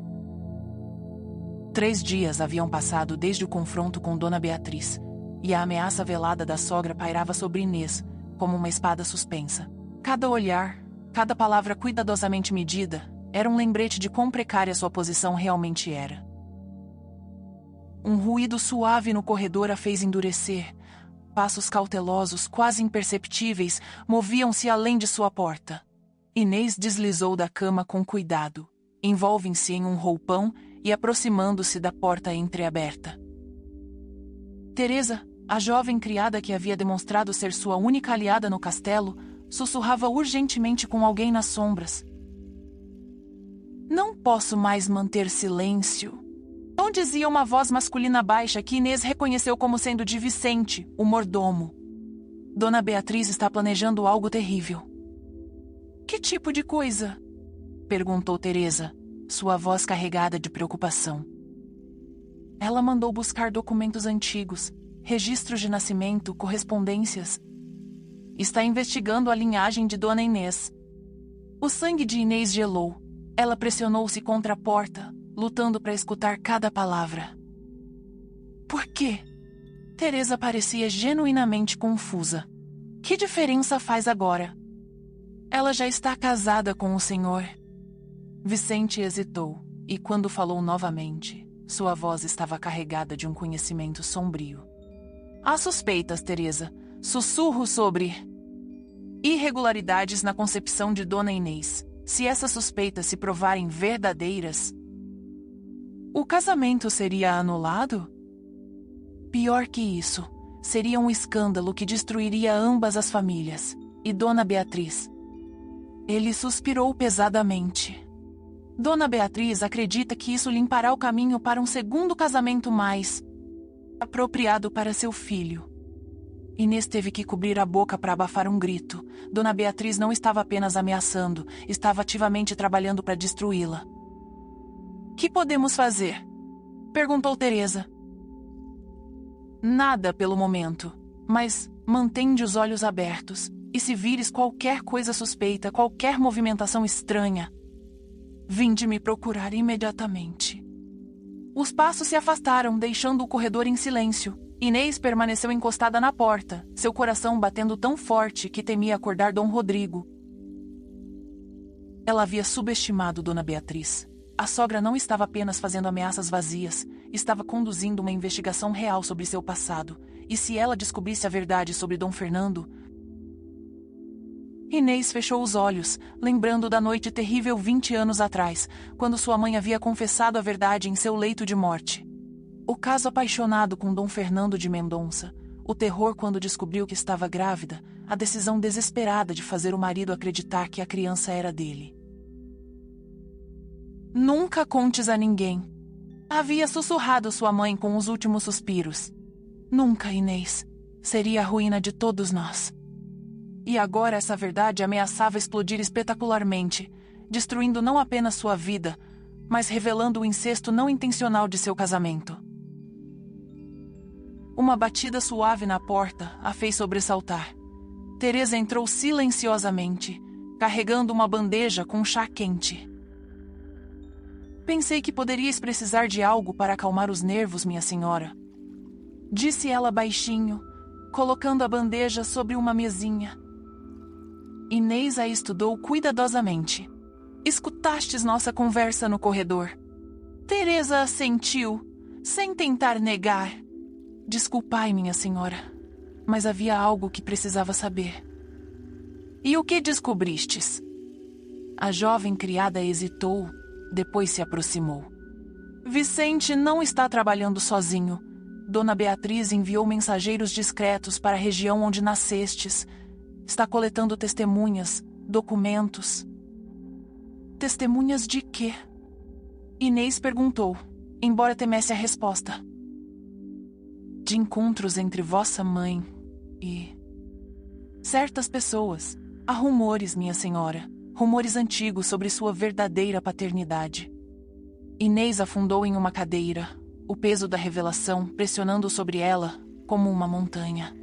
3 dias haviam passado desde o confronto com Dona Beatriz, e a ameaça velada da sogra pairava sobre Inês, como uma espada suspensa. Cada olhar, cada palavra cuidadosamente medida, era um lembrete de quão precária sua posição realmente era. Um ruído suave no corredor a fez endurecer. Passos cautelosos, quase imperceptíveis, moviam-se além de sua porta. Inês deslizou da cama com cuidado, envolvendo-se em um roupão e aproximando-se da porta entreaberta. Teresa, a jovem criada que havia demonstrado ser sua única aliada no castelo, sussurrava urgentemente com alguém nas sombras. Não posso mais manter silêncio. Não dizia uma voz masculina baixa que Inês reconheceu como sendo de Vicente, o mordomo. Dona Beatriz está planejando algo terrível. Que tipo de coisa? Perguntou Teresa, sua voz carregada de preocupação. Ela mandou buscar documentos antigos, registros de nascimento, correspondências. Está investigando a linhagem de Dona Inês. O sangue de Inês gelou. Ela pressionou-se contra a porta, lutando para escutar cada palavra. Por quê? Teresa parecia genuinamente confusa. Que diferença faz agora? Ela já está casada com o senhor. Vicente hesitou, e quando falou novamente, sua voz estava carregada de um conhecimento sombrio. Há suspeitas, Teresa. Sussurros sobre irregularidades na concepção de Dona Inês. Se essas suspeitas se provarem verdadeiras, o casamento seria anulado? Pior que isso, seria um escândalo que destruiria ambas as famílias, e Dona Beatriz. Ele suspirou pesadamente. Dona Beatriz acredita que isso limpará o caminho para um segundo casamento mais apropriado para seu filho. Inês teve que cobrir a boca para abafar um grito. Dona Beatriz não estava apenas ameaçando, estava ativamente trabalhando para destruí-la. Que podemos fazer? Perguntou Teresa. Nada pelo momento, mas mantende os olhos abertos, e se vires qualquer coisa suspeita, qualquer movimentação estranha, vinde me procurar imediatamente. Os passos se afastaram, deixando o corredor em silêncio. Inês permaneceu encostada na porta, seu coração batendo tão forte que temia acordar Dom Rodrigo. Ela havia subestimado Dona Beatriz. A sogra não estava apenas fazendo ameaças vazias, estava conduzindo uma investigação real sobre seu passado, e se ela descobrisse a verdade sobre Dom Fernando... Inês fechou os olhos, lembrando da noite terrível 20 anos atrás, quando sua mãe havia confessado a verdade em seu leito de morte. O caso apaixonado com Dom Fernando de Mendonça, o terror quando descobriu que estava grávida, a decisão desesperada de fazer o marido acreditar que a criança era dele. Nunca contes a ninguém. Havia sussurrado sua mãe com os últimos suspiros. Nunca, Inês. Seria a ruína de todos nós. E agora essa verdade ameaçava explodir espetacularmente, destruindo não apenas sua vida, mas revelando o incesto não intencional de seu casamento. Uma batida suave na porta a fez sobressaltar. Teresa entrou silenciosamente, carregando uma bandeja com chá quente. Pensei que poderíeis precisar de algo para acalmar os nervos, minha senhora. Disse ela baixinho, colocando a bandeja sobre uma mesinha. Inês a estudou cuidadosamente. Escutastes nossa conversa no corredor. Teresa assentiu, sem tentar negar. Desculpai, minha senhora, mas havia algo que precisava saber. E o que descobristes? A jovem criada hesitou, depois se aproximou. Vicente não está trabalhando sozinho. Dona Beatriz enviou mensageiros discretos para a região onde nascestes. Está coletando testemunhas, documentos. Testemunhas de quê? Inês perguntou, embora temesse a resposta. De encontros entre vossa mãe e... certas pessoas. Há rumores, minha senhora. Rumores antigos sobre sua verdadeira paternidade. Inês afundou em uma cadeira, o peso da revelação pressionando sobre ela como uma montanha.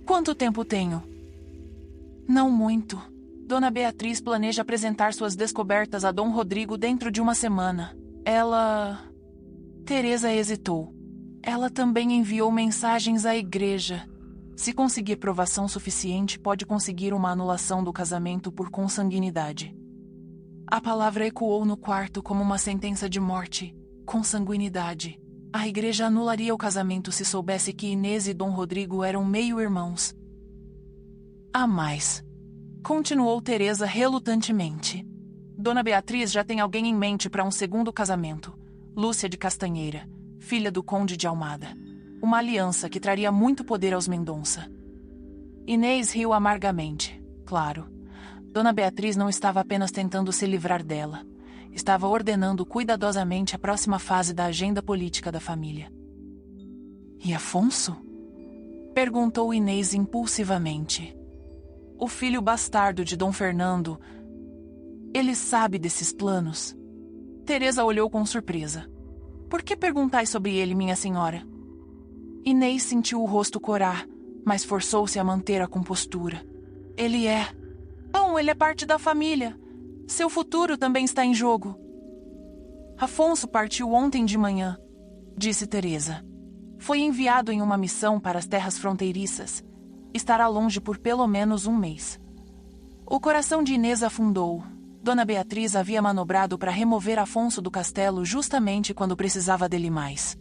Quanto tempo tenho? Não muito. Dona Beatriz planeja apresentar suas descobertas a Dom Rodrigo dentro de uma semana. Ela... Teresa hesitou. Ela também enviou mensagens à igreja. Se conseguir provação suficiente, pode conseguir uma anulação do casamento por consanguinidade. A palavra ecoou no quarto como uma sentença de morte. Consanguinidade. A igreja anularia o casamento se soubesse que Inês e Dom Rodrigo eram meio-irmãos. Há mais. Continuou Teresa relutantemente. Dona Beatriz já tem alguém em mente para um segundo casamento. Lúcia de Castanheira, filha do conde de Almada. Uma aliança que traria muito poder aos Mendonça. Inês riu amargamente. Claro. Dona Beatriz não estava apenas tentando se livrar dela. Estava ordenando cuidadosamente a próxima fase da agenda política da família. E Afonso? Perguntou Inês impulsivamente. O filho bastardo de Dom Fernando. Ele sabe desses planos? Teresa olhou com surpresa. Por que perguntais sobre ele, minha senhora? Inês sentiu o rosto corar, mas forçou-se a manter a compostura. Ele é... Não, ele é parte da família. Seu futuro também está em jogo. Afonso partiu ontem de manhã, disse Teresa. Foi enviado em uma missão para as terras fronteiriças. Estará longe por pelo menos um mês. O coração de Inês afundou. Dona Beatriz havia manobrado para remover Afonso do castelo justamente quando precisava dele mais.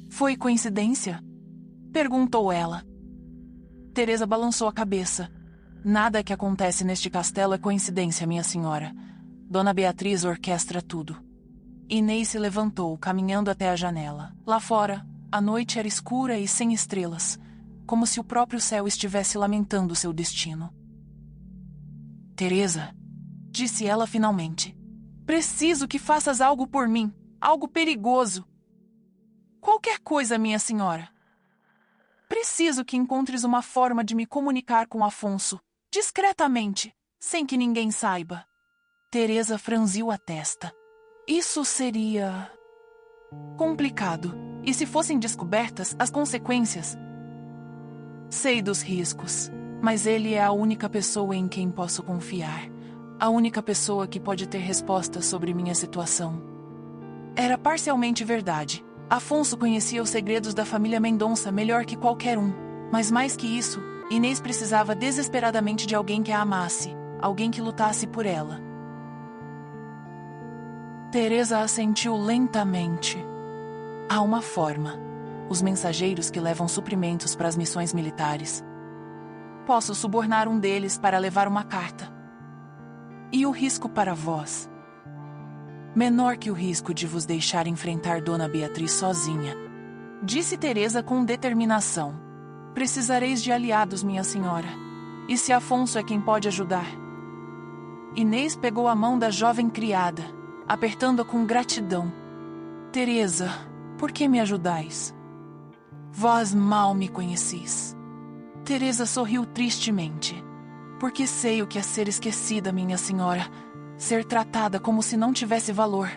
Foi coincidência? Perguntou ela. Teresa balançou a cabeça. Nada que acontece neste castelo é coincidência, minha senhora. Dona Beatriz orquestra tudo. Inês se levantou, caminhando até a janela. Lá fora, a noite era escura e sem estrelas, como se o próprio céu estivesse lamentando seu destino. Teresa, disse ela finalmente, preciso que faças algo por mim, algo perigoso. Qualquer coisa, minha senhora. Preciso que encontres uma forma de me comunicar com Afonso, discretamente, sem que ninguém saiba. Teresa franziu a testa. Isso seria complicado. E se fossem descobertas as consequências? Sei dos riscos, mas ele é a única pessoa em quem posso confiar. A única pessoa que pode ter respostas sobre minha situação. Era parcialmente verdade. Afonso conhecia os segredos da família Mendonça melhor que qualquer um. Mas mais que isso, Inês precisava desesperadamente de alguém que a amasse, alguém que lutasse por ela. Teresa assentiu lentamente. Há uma forma. Os mensageiros que levam suprimentos para as missões militares. Posso subornar um deles para levar uma carta. E o risco para vós? Menor que o risco de vos deixar enfrentar Dona Beatriz sozinha. Disse Teresa com determinação. Precisareis de aliados, minha senhora. E se Afonso é quem pode ajudar? Inês pegou a mão da jovem criada, apertando-a com gratidão. Teresa, por que me ajudais? Vós mal me conhecis. Teresa sorriu tristemente. Porque sei o que é ser esquecida, minha senhora. Ser tratada como se não tivesse valor.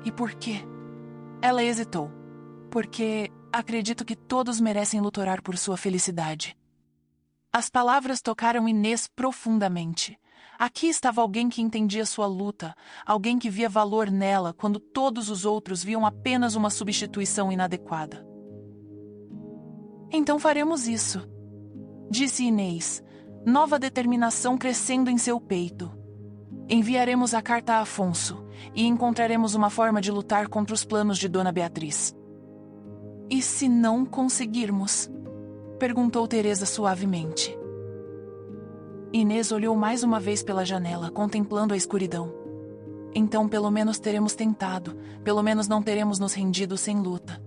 E por quê? Ela hesitou. Porque acredito que todos merecem lutar por sua felicidade. As palavras tocaram Inês profundamente. Aqui estava alguém que entendia sua luta, alguém que via valor nela quando todos os outros viam apenas uma substituição inadequada. Então faremos isso, disse Inês, nova determinação crescendo em seu peito. Enviaremos a carta a Afonso e encontraremos uma forma de lutar contra os planos de Dona Beatriz. E se não conseguirmos? Perguntou Teresa suavemente. Inês olhou mais uma vez pela janela, contemplando a escuridão. Então pelo menos teremos tentado, pelo menos não teremos nos rendido sem luta.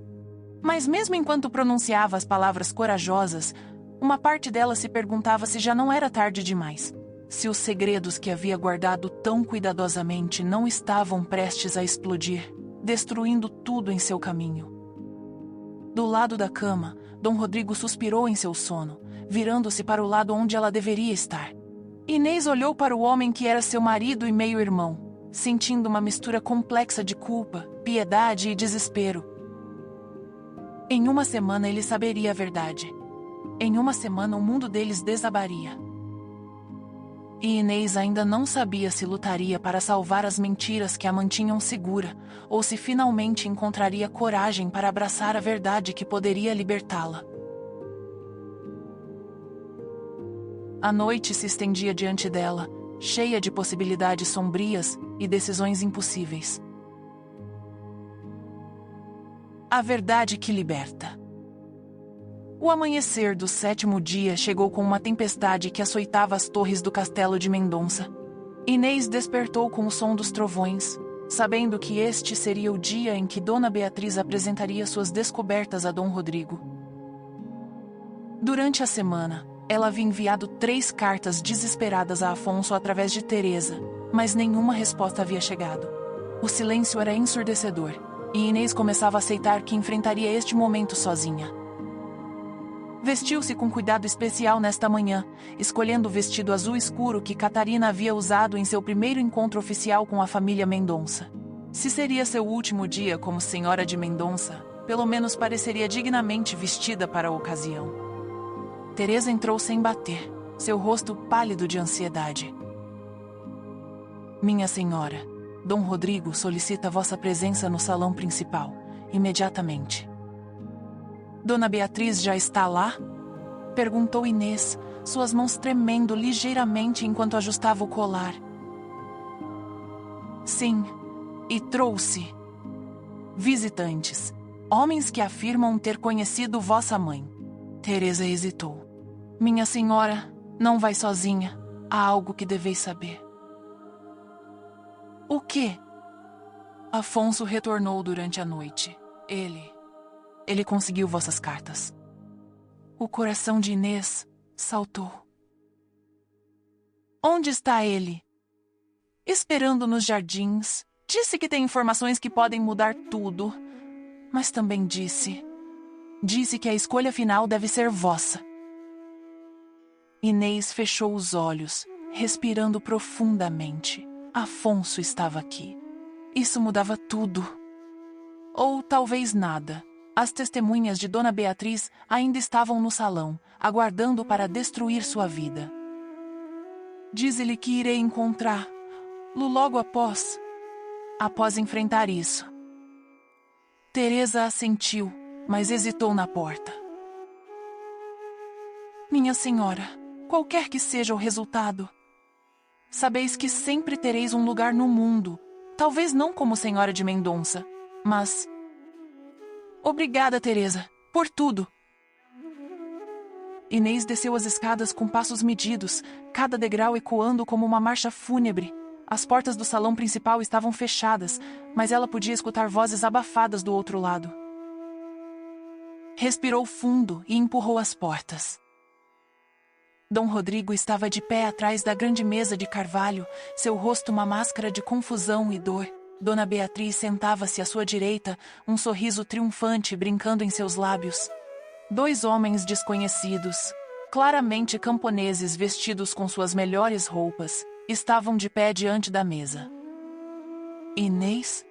Mas mesmo enquanto pronunciava as palavras corajosas, uma parte dela se perguntava se já não era tarde demais. Se os segredos que havia guardado tão cuidadosamente não estavam prestes a explodir, destruindo tudo em seu caminho. Do lado da cama, Dom Rodrigo suspirou em seu sono, virando-se para o lado onde ela deveria estar. Inês olhou para o homem que era seu marido e meio-irmão, sentindo uma mistura complexa de culpa, piedade e desespero. Em uma semana ele saberia a verdade. Em uma semana o mundo deles desabaria. E Inês ainda não sabia se lutaria para salvar as mentiras que a mantinham segura, ou se finalmente encontraria coragem para abraçar a verdade que poderia libertá-la. A noite se estendia diante dela, cheia de possibilidades sombrias e decisões impossíveis. A verdade que liberta. O amanhecer do 7º dia chegou com uma tempestade que açoitava as torres do castelo de Mendonça. Inês despertou com o som dos trovões, sabendo que este seria o dia em que Dona Beatriz apresentaria suas descobertas a Dom Rodrigo. Durante a semana, ela havia enviado 3 cartas desesperadas a Afonso através de Teresa, mas nenhuma resposta havia chegado. O silêncio era ensurdecedor, e Inês começava a aceitar que enfrentaria este momento sozinha. Vestiu-se com cuidado especial nesta manhã, escolhendo o vestido azul escuro que Catarina havia usado em seu primeiro encontro oficial com a família Mendonça. Se seria seu último dia como senhora de Mendonça, pelo menos pareceria dignamente vestida para a ocasião. Teresa entrou sem bater, seu rosto pálido de ansiedade. Minha senhora, Dom Rodrigo solicita vossa presença no salão principal, imediatamente. Dona Beatriz já está lá? Perguntou Inês, suas mãos tremendo ligeiramente enquanto ajustava o colar. Sim, e trouxe visitantes, homens que afirmam ter conhecido vossa mãe. Teresa hesitou. Minha senhora, não vai sozinha. Há algo que deveis saber. O quê? Afonso retornou durante a noite. Ele conseguiu vossas cartas. O coração de Inês saltou. Onde está ele? Esperando nos jardins. Disse que tem informações que podem mudar tudo. Mas também disse... Disse que a escolha final deve ser vossa. Inês fechou os olhos, respirando profundamente. Afonso estava aqui. Isso mudava tudo. Ou talvez nada. As testemunhas de Dona Beatriz ainda estavam no salão, aguardando para destruir sua vida. Diz-lhe que irei encontrá-lo logo após enfrentar isso. Teresa assentiu, mas hesitou na porta. Minha senhora, qualquer que seja o resultado, sabeis que sempre tereis um lugar no mundo, talvez não como senhora de Mendonça, mas... Obrigada, Teresa, por tudo. Inês desceu as escadas com passos medidos, cada degrau ecoando como uma marcha fúnebre. As portas do salão principal estavam fechadas, mas ela podia escutar vozes abafadas do outro lado. Respirou fundo e empurrou as portas. Dom Rodrigo estava de pé atrás da grande mesa de carvalho, seu rosto uma máscara de confusão e dor. Dona Beatriz sentava-se à sua direita, um sorriso triunfante brincando em seus lábios. 2 homens desconhecidos, claramente camponeses vestidos com suas melhores roupas, estavam de pé diante da mesa. Inês?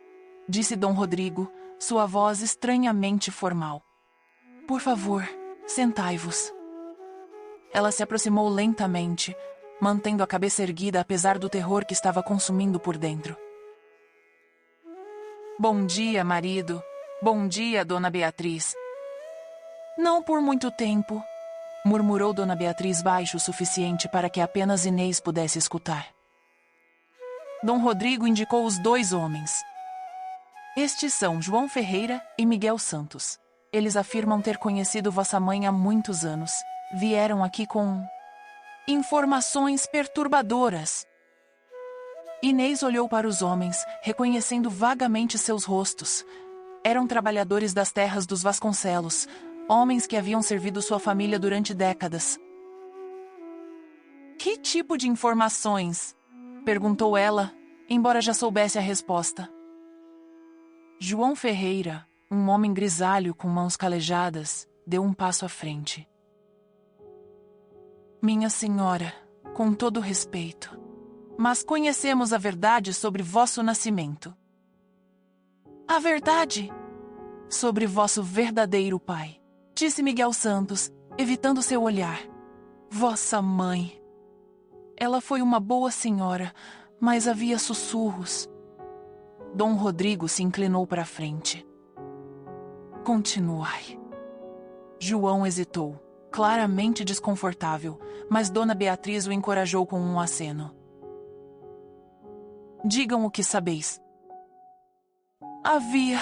Disse Dom Rodrigo, sua voz estranhamente formal. Por favor, sentai-vos. Ela se aproximou lentamente, mantendo a cabeça erguida apesar do terror que estava consumindo por dentro. Bom dia, marido. Bom dia, Dona Beatriz. Não por muito tempo, murmurou Dona Beatriz baixo o suficiente para que apenas Inês pudesse escutar. Dom Rodrigo indicou os 2 homens. Estes são João Ferreira e Miguel Santos. Eles afirmam ter conhecido vossa mãe há muitos anos. Vieram aqui com... informações perturbadoras. Inês olhou para os homens, reconhecendo vagamente seus rostos. Eram trabalhadores das terras dos Vasconcelos, homens que haviam servido sua família durante décadas. Que tipo de informações? Perguntou ela, embora já soubesse a resposta. João Ferreira, um homem grisalho com mãos calejadas, deu um passo à frente. Minha senhora, com todo respeito, mas conhecemos a verdade sobre vosso nascimento. A verdade? Sobre vosso verdadeiro pai, disse Miguel Santos, evitando seu olhar. Vossa mãe. Ela foi uma boa senhora, mas havia sussurros. Dom Rodrigo se inclinou para a frente. Continuai. João hesitou, claramente desconfortável, mas Dona Beatriz o encorajou com um aceno. Digam o que sabeis. Havia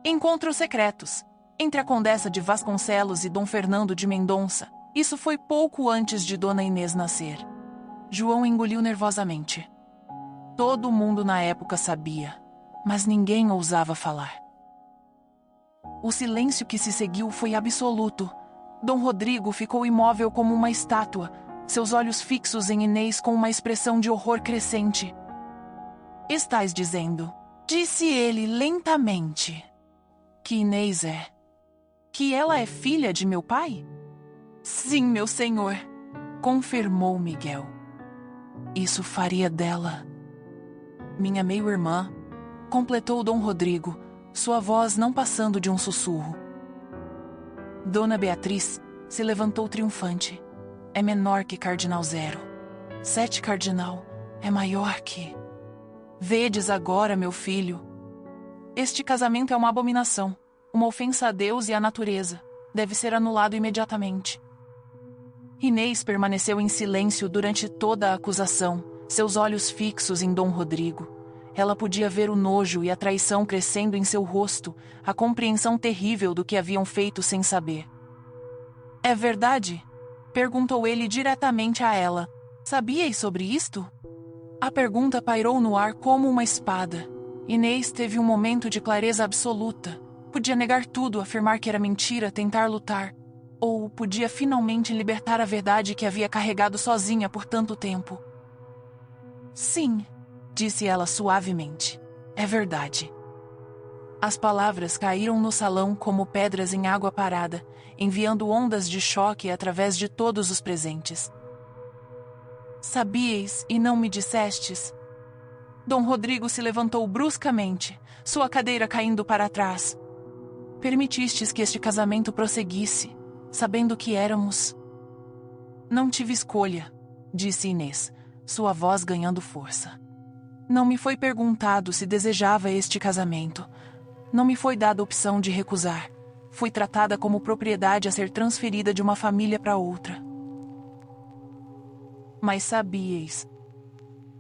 encontros secretos entre a Condessa de Vasconcelos e Dom Fernando de Mendonça. Isso foi pouco antes de Dona Inês nascer. João engoliu nervosamente. Todo mundo na época sabia, mas ninguém ousava falar. O silêncio que se seguiu foi absoluto. Dom Rodrigo ficou imóvel como uma estátua, seus olhos fixos em Inês com uma expressão de horror crescente. Estais dizendo, disse ele lentamente, que Inês é... que ela é filha de meu pai? Sim, meu senhor, confirmou Miguel. Isso faria dela minha meio-irmã, completou Dom Rodrigo, sua voz não passando de um sussurro. Dona Beatriz se levantou triunfante. É menor que Cardinal Zero. 7 Cardinal é maior que... Vedes agora, meu filho. Este casamento é uma abominação, uma ofensa a Deus e à natureza. Deve ser anulado imediatamente. Inês permaneceu em silêncio durante toda a acusação, seus olhos fixos em Dom Rodrigo. Ela podia ver o nojo e a traição crescendo em seu rosto, a compreensão terrível do que haviam feito sem saber. É verdade? Perguntou ele diretamente a ela. Sabíeis sobre isto? A pergunta pairou no ar como uma espada. Inês teve um momento de clareza absoluta. Podia negar tudo, afirmar que era mentira, tentar lutar. Ou podia finalmente libertar a verdade que havia carregado sozinha por tanto tempo. Sim, disse ela suavemente. É verdade. As palavras caíram no salão como pedras em água parada, enviando ondas de choque através de todos os presentes. Sabíeis e não me dissestes? Dom Rodrigo se levantou bruscamente, sua cadeira caindo para trás. Permitistes que este casamento prosseguisse, sabendo que éramos... Não tive escolha, disse Inês, sua voz ganhando força. Não me foi perguntado se desejava este casamento. Não me foi dada a opção de recusar. Fui tratada como propriedade a ser transferida de uma família para outra. Mas sabíeis.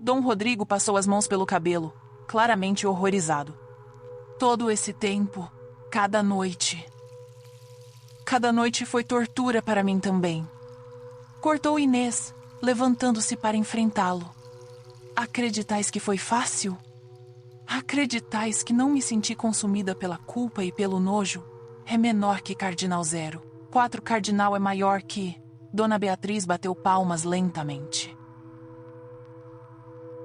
Dom Rodrigo passou as mãos pelo cabelo, claramente horrorizado. Todo esse tempo, cada noite foi tortura para mim também. Cortou Inês, levantando-se para enfrentá-lo. Acreditais que foi fácil? Acreditais que não me senti consumida pela culpa e pelo nojo? É menor que Cardinal Zero. 4 Cardinal é maior que... Dona Beatriz bateu palmas lentamente.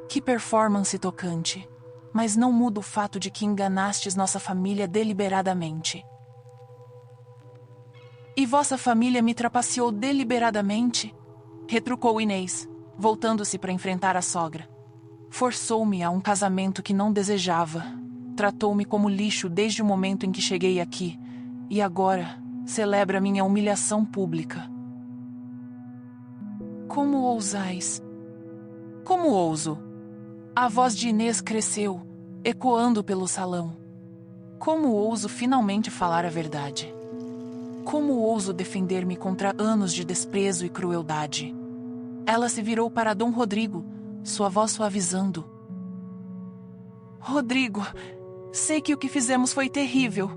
Que performance tocante. Mas não muda o fato de que enganastes nossa família deliberadamente. E vossa família me trapaceou deliberadamente? Retrucou Inês, voltando-se para enfrentar a sogra. Forçou-me a um casamento que não desejava. Tratou-me como lixo desde o momento em que cheguei aqui. E agora celebra minha humilhação pública. Como ousais? Como ouso? A voz de Inês cresceu, ecoando pelo salão. Como ouso finalmente falar a verdade? Como ouso defender-me contra anos de desprezo e crueldade? Ela se virou para Dom Rodrigo, sua voz suavizando. Rodrigo, sei que o que fizemos foi terrível.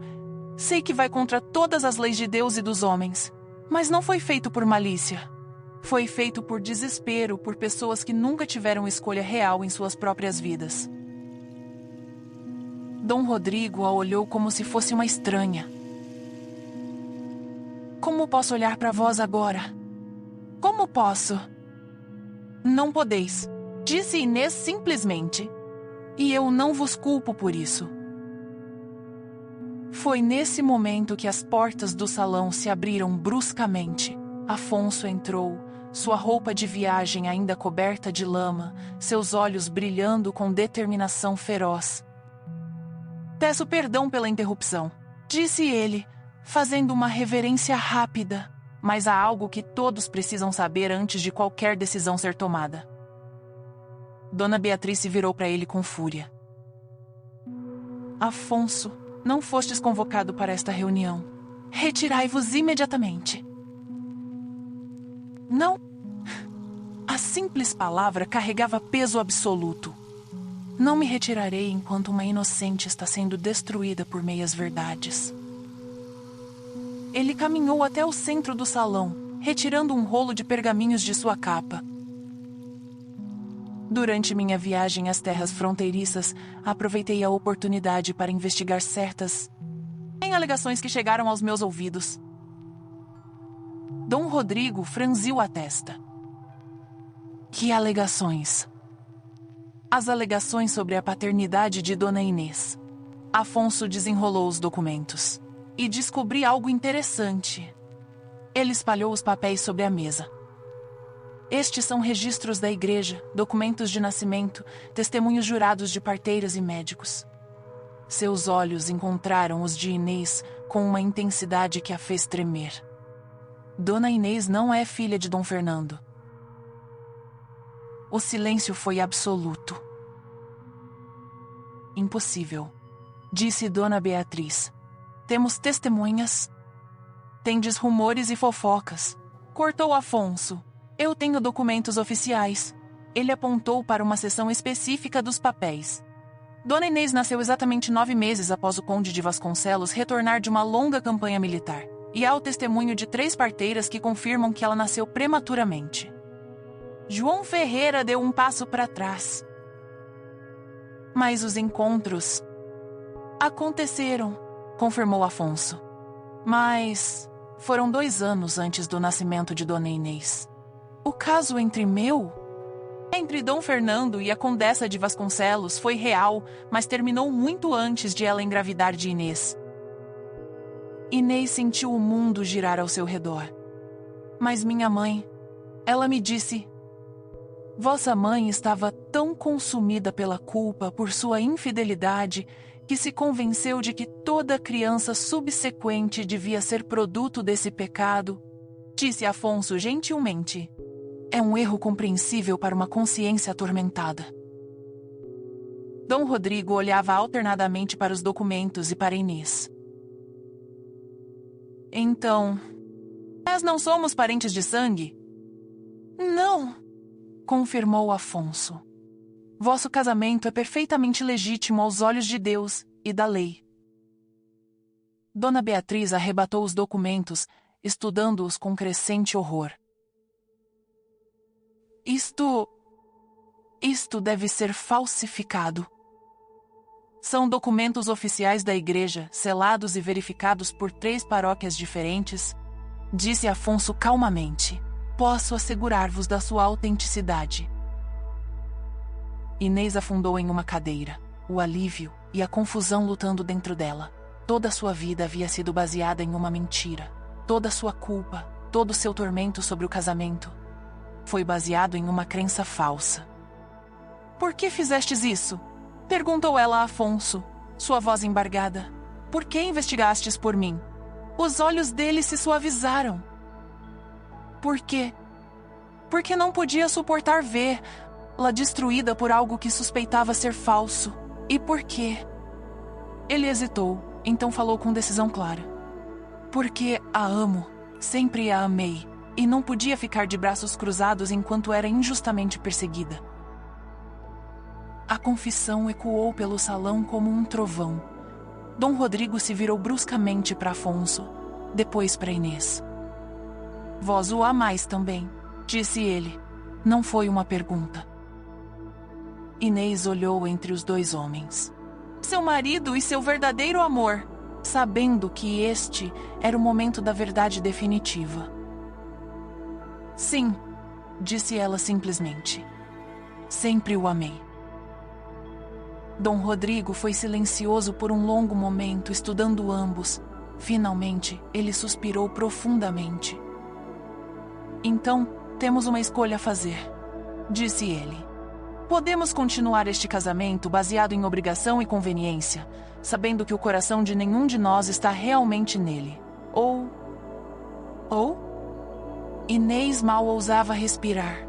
Sei que vai contra todas as leis de Deus e dos homens. Mas não foi feito por malícia. Foi feito por desespero, por pessoas que nunca tiveram escolha real em suas próprias vidas. Dom Rodrigo a olhou como se fosse uma estranha. Como posso olhar para vós agora? Como posso? Não podeis, disse Inês simplesmente. E eu não vos culpo por isso. Foi nesse momento que as portas do salão se abriram bruscamente. Afonso entrou, sua roupa de viagem ainda coberta de lama, seus olhos brilhando com determinação feroz. Peço perdão pela interrupção, disse ele, fazendo uma reverência rápida, mas há algo que todos precisam saber antes de qualquer decisão ser tomada. Dona Beatriz se virou para ele com fúria. Afonso, não fostes convocado para esta reunião. Retirai-vos imediatamente. Não. A simples palavra carregava peso absoluto. Não me retirarei enquanto uma inocente está sendo destruída por meias verdades. Ele caminhou até o centro do salão, retirando um rolo de pergaminhos de sua capa. Durante minha viagem às terras fronteiriças, aproveitei a oportunidade para investigar certas alegações que chegaram aos meus ouvidos. Dom Rodrigo franziu a testa. Que alegações? As alegações sobre a paternidade de Dona Inês. Afonso desenrolou os documentos. E descobri algo interessante. Ele espalhou os papéis sobre a mesa. Estes são registros da igreja, documentos de nascimento, testemunhos jurados de parteiras e médicos. Seus olhos encontraram os de Inês com uma intensidade que a fez tremer. Dona Inês não é filha de Dom Fernando. O silêncio foi absoluto. Impossível, disse Dona Beatriz. Temos testemunhas. Tendes rumores e fofocas. Cortou Afonso. Eu tenho documentos oficiais. Ele apontou para uma seção específica dos papéis. Dona Inês nasceu exatamente 9 meses após o conde de Vasconcelos retornar de uma longa campanha militar. E há o testemunho de 3 parteiras que confirmam que ela nasceu prematuramente. João Ferreira deu um passo para trás. Mas os encontros aconteceram, confirmou Afonso. Mas foram 2 anos antes do nascimento de Dona Inês. O caso entre entre Dom Fernando e a Condessa de Vasconcelos foi real, mas terminou muito antes de ela engravidar de Inês. Inês sentiu o mundo girar ao seu redor. Mas minha mãe, ela me disse: vossa mãe estava tão consumida pela culpa por sua infidelidade que se convenceu de que toda criança subsequente devia ser produto desse pecado, disse Afonso gentilmente. É um erro compreensível para uma consciência atormentada. Dom Rodrigo olhava alternadamente para os documentos e para Inês. Então, nós não somos parentes de sangue? Não, confirmou Afonso. Vosso casamento é perfeitamente legítimo aos olhos de Deus e da lei. Dona Beatriz arrebatou os documentos, estudando-os com crescente horror. Isto deve ser falsificado. São documentos oficiais da igreja, selados e verificados por 3 paróquias diferentes, disse Afonso calmamente. Posso assegurar-vos da sua autenticidade. Inês afundou em uma cadeira, o alívio e a confusão lutando dentro dela. Toda a sua vida havia sido baseada em uma mentira. Toda a sua culpa, todo o seu tormento sobre o casamento, foi baseado em uma crença falsa. Por que fizestes isso? Perguntou ela a Afonso, sua voz embargada. Por que investigastes por mim? Os olhos dele se suavizaram. Por quê? Porque não podia suportar vê-la destruída por algo que suspeitava ser falso. E por quê? Ele hesitou, então falou com decisão clara. Porque a amo, sempre a amei, e não podia ficar de braços cruzados enquanto era injustamente perseguida. A confissão ecoou pelo salão como um trovão. Dom Rodrigo se virou bruscamente para Afonso, depois para Inês. Vós o amais também, disse ele. Não foi uma pergunta. Inês olhou entre os 2 homens. Seu marido e seu verdadeiro amor, sabendo que este era o momento da verdade definitiva. Sim, disse ela simplesmente. Sempre o amei. Dom Rodrigo foi silencioso por um longo momento, estudando ambos. Finalmente, ele suspirou profundamente. Então, temos uma escolha a fazer, disse ele. Podemos continuar este casamento baseado em obrigação e conveniência, sabendo que o coração de nenhum de nós está realmente nele. Ou... Inês mal ousava respirar.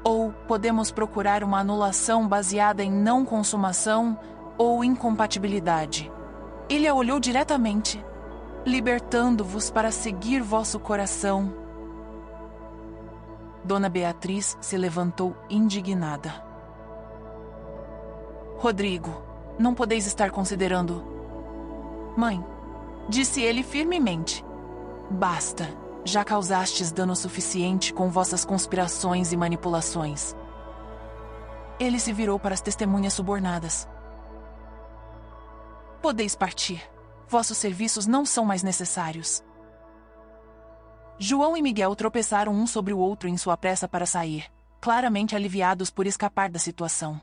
Ou podemos procurar uma anulação baseada em não consumação ou incompatibilidade. Ele a olhou diretamente, libertando-vos para seguir vosso coração. Dona Beatriz se levantou indignada. Rodrigo, não podeis estar considerando... Mãe, disse ele firmemente. Basta, já causastes dano suficiente com vossas conspirações e manipulações. Ele se virou para as testemunhas subornadas. Podeis partir. Vossos serviços não são mais necessários. João e Miguel tropeçaram um sobre o outro em sua pressa para sair, claramente aliviados por escapar da situação.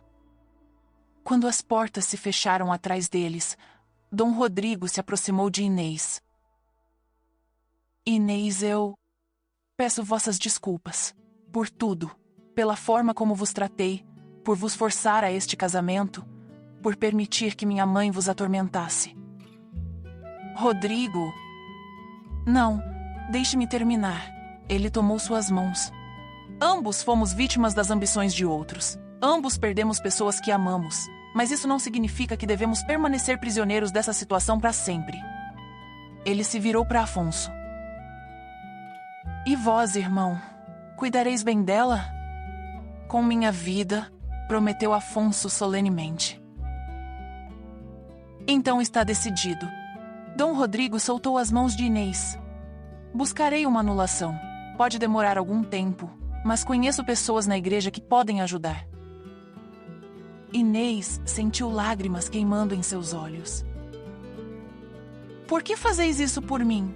Quando as portas se fecharam atrás deles, Dom Rodrigo se aproximou de Inês. Inês, eu peço vossas desculpas por tudo, pela forma como vos tratei, por vos forçar a este casamento, por permitir que minha mãe vos atormentasse. Rodrigo... Não, deixe-me terminar. Ele tomou suas mãos. Ambos fomos vítimas das ambições de outros. Ambos perdemos pessoas que amamos. Mas isso não significa que devemos permanecer prisioneiros dessa situação para sempre. Ele se virou para Afonso. E vós, irmão, cuidareis bem dela? Com minha vida, prometeu Afonso solenemente. Então está decidido. Dom Rodrigo soltou as mãos de Inês. Buscarei uma anulação. Pode demorar algum tempo, mas conheço pessoas na igreja que podem ajudar. Inês sentiu lágrimas queimando em seus olhos. Por que fazeis isso por mim?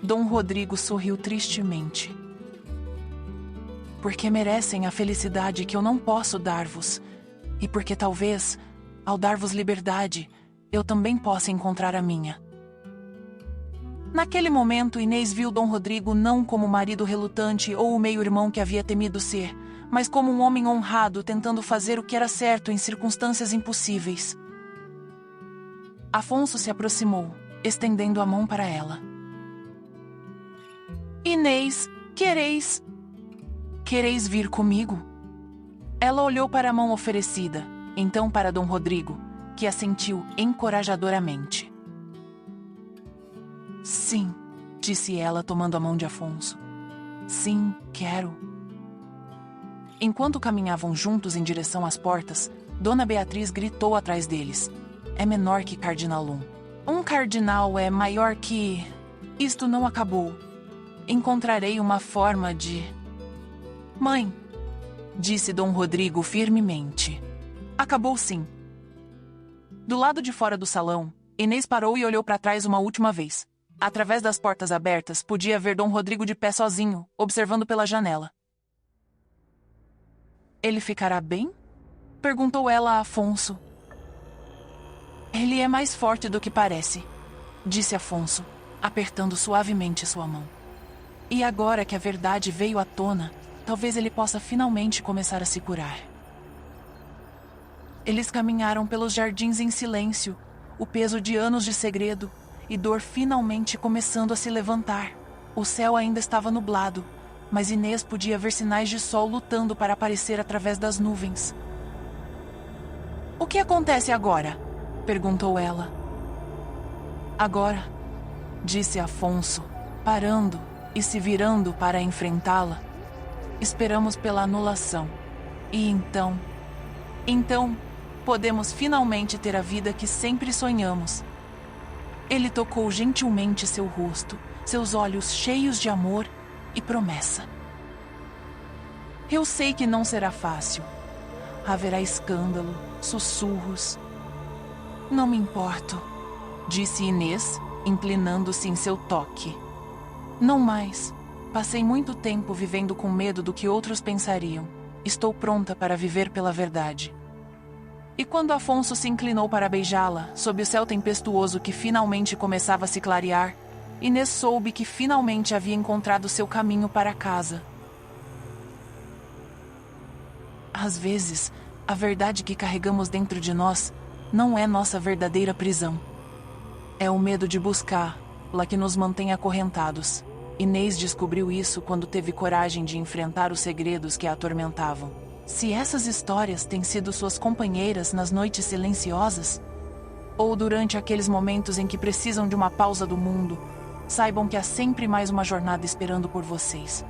Dom Rodrigo sorriu tristemente. porque merecem a felicidade que eu não posso dar-vos, e porque talvez, ao dar-vos liberdade, eu também possa encontrar a minha. Naquele momento, Inês viu Dom Rodrigo não como o marido relutante ou o meio-irmão que havia temido ser, mas como um homem honrado tentando fazer o que era certo em circunstâncias impossíveis. Afonso se aproximou, estendendo a mão para ela. Inês, quereis vir comigo? Ela olhou para a mão oferecida, então para Dom Rodrigo, que assentiu encorajadoramente. Sim, disse ela tomando a mão de Afonso. Sim, quero. Enquanto caminhavam juntos em direção às portas, Dona Beatriz gritou atrás deles. É menor que Cardinal 1. Um cardinal é maior que... Isto não acabou. Encontrarei uma forma de... Mãe, disse Dom Rodrigo firmemente. Acabou sim. Do lado de fora do salão, Inês parou e olhou para trás uma última vez. Através das portas abertas, podia ver Dom Rodrigo de pé sozinho, observando pela janela. Ele ficará bem? Perguntou ela a Afonso. Ele é mais forte do que parece, disse Afonso, apertando suavemente sua mão. E agora que a verdade veio à tona, talvez ele possa finalmente começar a se curar. Eles caminharam pelos jardins em silêncio, o peso de anos de segredo, e dor finalmente começando a se levantar. O céu ainda estava nublado, mas Inês podia ver sinais de sol lutando para aparecer através das nuvens. O que acontece agora? Perguntou ela. Agora, disse Afonso, parando e se virando para enfrentá-la. Esperamos pela anulação. E então, podemos finalmente ter a vida que sempre sonhamos. Ele tocou gentilmente seu rosto, seus olhos cheios de amor e promessa. Eu sei que não será fácil. Haverá escândalo, sussurros. Não me importo, disse Inês, inclinando-se em seu toque. Não mais. Passei muito tempo vivendo com medo do que outros pensariam. Estou pronta para viver pela verdade. E quando Afonso se inclinou para beijá-la, sob o céu tempestuoso que finalmente começava a se clarear, Inês soube que finalmente havia encontrado seu caminho para casa. Às vezes, a verdade que carregamos dentro de nós não é nossa verdadeira prisão. É o medo de buscá-la que nos mantém acorrentados. Inês descobriu isso quando teve coragem de enfrentar os segredos que a atormentavam. Se essas histórias têm sido suas companheiras nas noites silenciosas, ou durante aqueles momentos em que precisam de uma pausa do mundo, saibam que há sempre mais uma jornada esperando por vocês.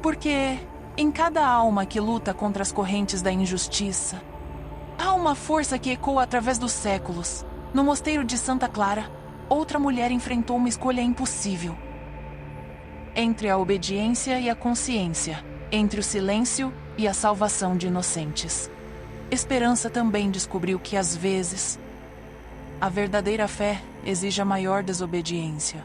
Porque em cada alma que luta contra as correntes da injustiça, há uma força que ecoa através dos séculos. No mosteiro de Santa Clara, outra mulher enfrentou uma escolha impossível. Entre a obediência e a consciência, entre o silêncio e a salvação de inocentes. Esperança também descobriu que, às vezes, a verdadeira fé exige a maior desobediência.